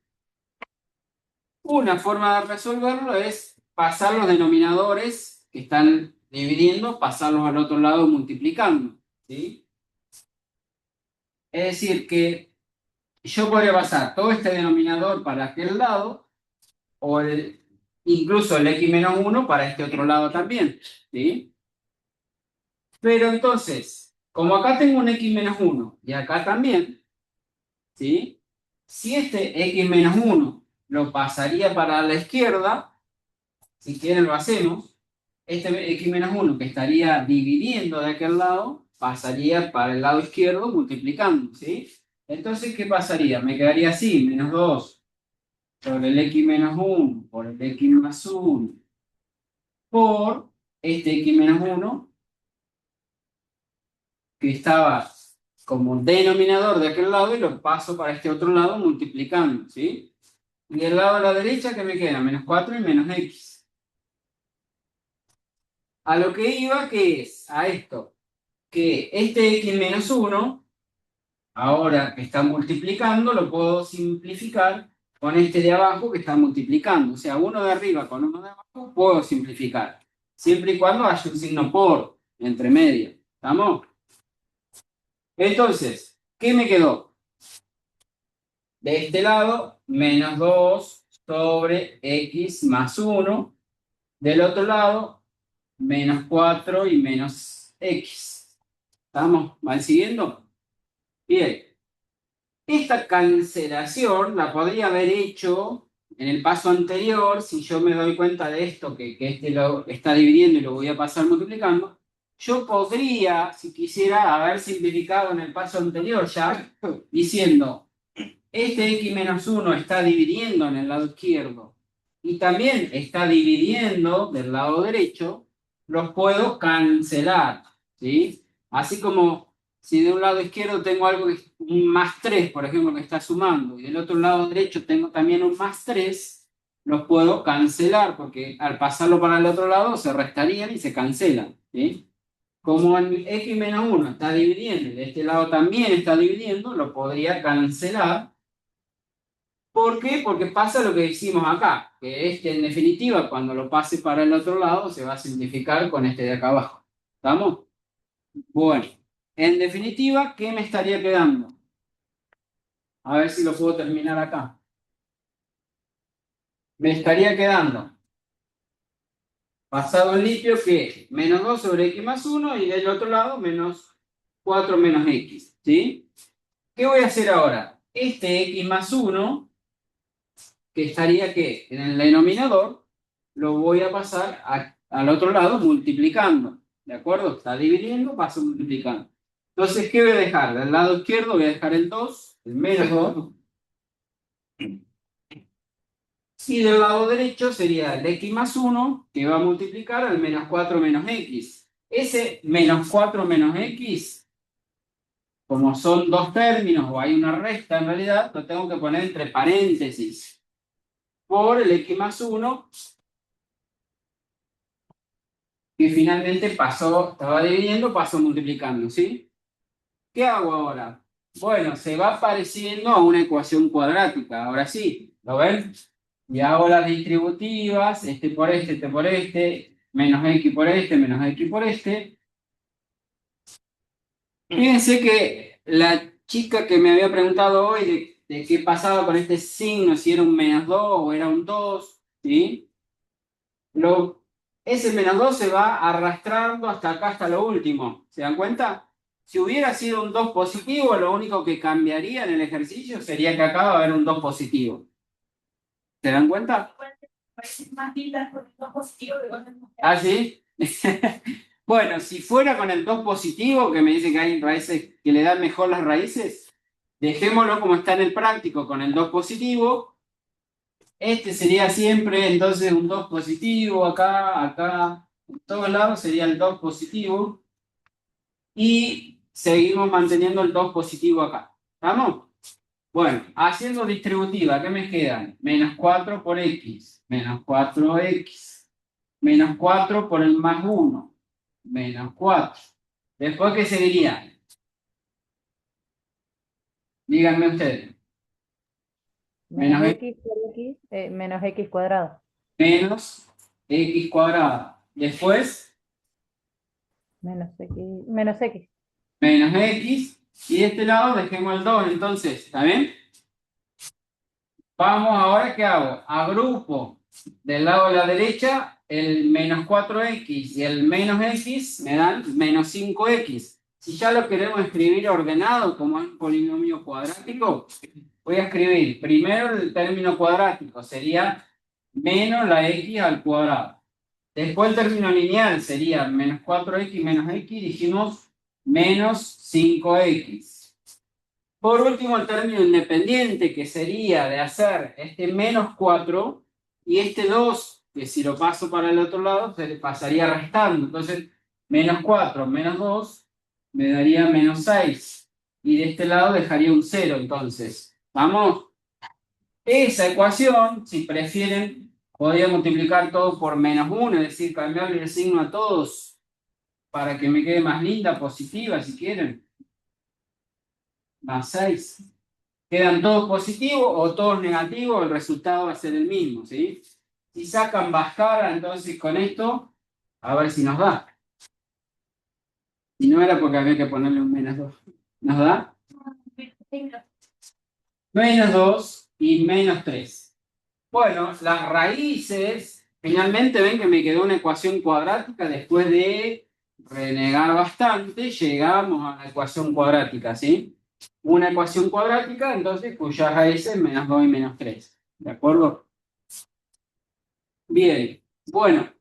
una forma de resolverlo es pasar los denominadores que están dividiendo, pasarlos al otro lado multiplicando, ¿sí? Es decir, que yo podría pasar todo este denominador para aquel lado, o incluso el x-1 para este otro lado también, ¿sí? Pero entonces, como acá tengo un x-1 y acá también, ¿sí? Si este x-1 lo pasaría para la izquierda, si quieren lo hacemos, este x-1 que estaría dividiendo de aquel lado, pasaría para el lado izquierdo multiplicando, ¿sí? Entonces, ¿qué pasaría? Me quedaría así, menos 2 sobre el x-1 por el x+1 por este x-1 que estaba como denominador de aquel lado y lo paso para este otro lado multiplicando, ¿sí? Y del lado de la derecha, ¿qué me queda? Menos 4 y menos x. A lo que iba, ¿qué es? A esto. Que este x-1, ahora que está multiplicando, lo puedo simplificar con este de abajo que está multiplicando. O sea, uno de arriba con uno de abajo puedo simplificar. Siempre y cuando haya un signo por entre medio. ¿Estamos? Entonces, ¿qué me quedó? De este lado, menos 2 sobre x más 1. Del otro lado, menos 4 y menos x. ¿Estamos? ¿Van siguiendo? Bien. Esta cancelación la podría haber hecho en el paso anterior, si yo me doy cuenta de esto, que este lo está dividiendo y lo voy a pasar multiplicando. Yo podría, si quisiera, haber simplificado en el paso anterior ya, diciendo, este x-1 está dividiendo en el lado izquierdo y también está dividiendo del lado derecho, los puedo cancelar, ¿sí? Así como si de un lado izquierdo tengo algo que es un más 3, por ejemplo, que está sumando, y del otro lado derecho tengo también un más 3, los puedo cancelar porque al pasarlo para el otro lado se restarían y se cancelan, ¿sí? Como el x-1 está dividiendo y de este lado también está dividiendo, lo podría cancelar. ¿Por qué? Porque pasa lo que hicimos acá, que este en definitiva cuando lo pase para el otro lado se va a simplificar con este de acá abajo. ¿Estamos? Bueno, en definitiva, ¿qué me estaría quedando? A ver si lo puedo terminar acá. Me estaría quedando pasado en limpio que menos 2 sobre x más 1 y del otro lado menos 4 menos x. ¿Sí? ¿Qué voy a hacer ahora? Este x más 1, que estaría que en el denominador, lo voy a pasar al otro lado multiplicando. ¿De acuerdo? Está dividiendo, paso multiplicando. Entonces, ¿qué voy a dejar? Del lado izquierdo voy a dejar el 2, el menos 2. Y del lado derecho sería el x más 1, que va a multiplicar al menos 4 menos x. Ese menos 4 menos x, como son dos términos o hay una resta en realidad, lo tengo que poner entre paréntesis por el x más 1, que finalmente pasó, estaba dividiendo, pasó multiplicando, ¿sí? ¿Qué hago ahora? Bueno, se va pareciendo a una ecuación cuadrática, ahora sí, ¿lo ven? Y hago las distributivas, este por este, menos x por este, menos x por este. Fíjense que la chica que me había preguntado hoy de qué pasaba con este signo, si era un menos 2 o era un 2, ¿sí? Ese menos 2 se va arrastrando hasta acá, hasta lo último. ¿Se dan cuenta? Si hubiera sido un 2 positivo, lo único que cambiaría en el ejercicio sería que acá va a haber un 2 positivo. ¿Se dan cuenta? Parece más linda con el 2 positivo que con el 2. ¿Ah, sí? Bueno, si fuera con el 2 positivo, que me dice que hay raíces que le dan mejor las raíces, dejémoslo como está en el práctico con el 2 positivo. Este sería siempre entonces un 2 positivo, acá, en todos lados sería el 2 positivo. Y seguimos manteniendo el 2 positivo acá. ¿Estamos? Bueno, haciendo distributiva, ¿qué me quedan? Menos 4 por x, menos 4x, menos 4 por el más 1, menos 4. Después, ¿qué seguiría? Díganme ustedes. Menos Menos x por x, menos x cuadrado. menos x cuadrada. Después, Menos x, menos x. menos x. Y de este lado dejemos el 2, entonces. ¿Está bien? Vamos ahora, ¿qué hago? Agrupo del lado de la derecha el menos 4x y el menos x me dan menos 5x. Si ya lo queremos escribir ordenado como es un polinomio cuadrático, voy a escribir primero el término cuadrático, sería menos la x al cuadrado. Después el término lineal sería menos 4x menos x, dijimos menos 5x. Por último, el término independiente, que sería de hacer este menos 4 y este 2, que si lo paso para el otro lado, se le pasaría restando. Entonces, menos 4 menos 2 me daría menos 6. Y de este lado dejaría un 0, entonces. ¿Vamos? Esa ecuación, si prefieren, podría multiplicar todo por menos 1, es decir, cambiarle el signo a todos para que me quede más linda, positiva, si quieren. Más 6. Quedan todos positivos o todos negativos, el resultado va a ser el mismo, ¿sí? Si sacan Bhaskara, entonces con esto, a ver si nos da. Si no era porque había que ponerle un menos 2. ¿Nos da? Menos 2 y menos 3. Bueno, las raíces, finalmente ven que me quedó una ecuación cuadrática después de renegar bastante, llegamos a la ecuación cuadrática, ¿sí? Una ecuación cuadrática, entonces, cuyas raíces menos 2 y menos 3. ¿De acuerdo? Bien, bueno,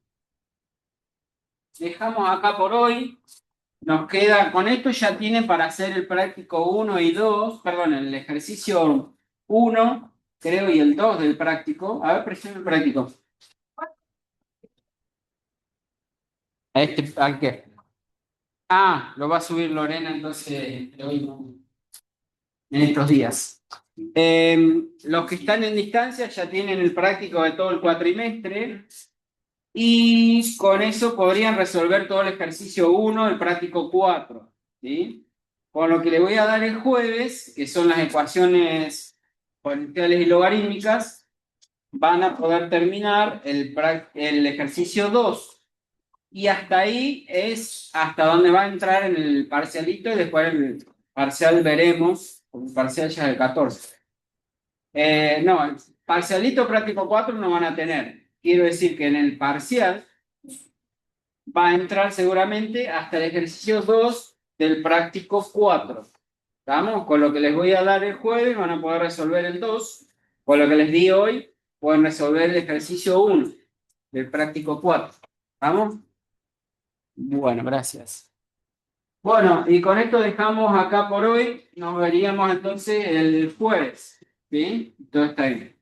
dejamos acá por hoy. Nos queda, con esto ya tienen para hacer el práctico 1 y 2, perdón, el ejercicio 1, creo, y el 2 del práctico. A ver, presión el práctico. ¿Al qué? Ah, lo va a subir Lorena, entonces hoy no, en estos días. Los que están en distancia ya tienen el práctico de todo el cuatrimestre. Y con eso podrían resolver todo el ejercicio 1, el práctico 4, ¿sí? Con lo que le voy a dar el jueves, que son las ecuaciones exponenciales y logarítmicas, van a poder terminar el ejercicio 2. Y hasta ahí es hasta donde va a entrar en el parcialito y después el parcial veremos, porque el parcial ya es el 14. No, el parcialito práctico 4 no van a tener. Quiero decir que en el parcial va a entrar seguramente hasta el ejercicio 2 del práctico 4. ¿Estamos? Con lo que les voy a dar el jueves van a poder resolver el 2. Con lo que les di hoy pueden resolver el ejercicio 1 del práctico 4. ¿Estamos? Bueno, gracias. Bueno, y con esto dejamos acá por hoy. Nos veríamos entonces el jueves. ¿Sí? Todo está bien.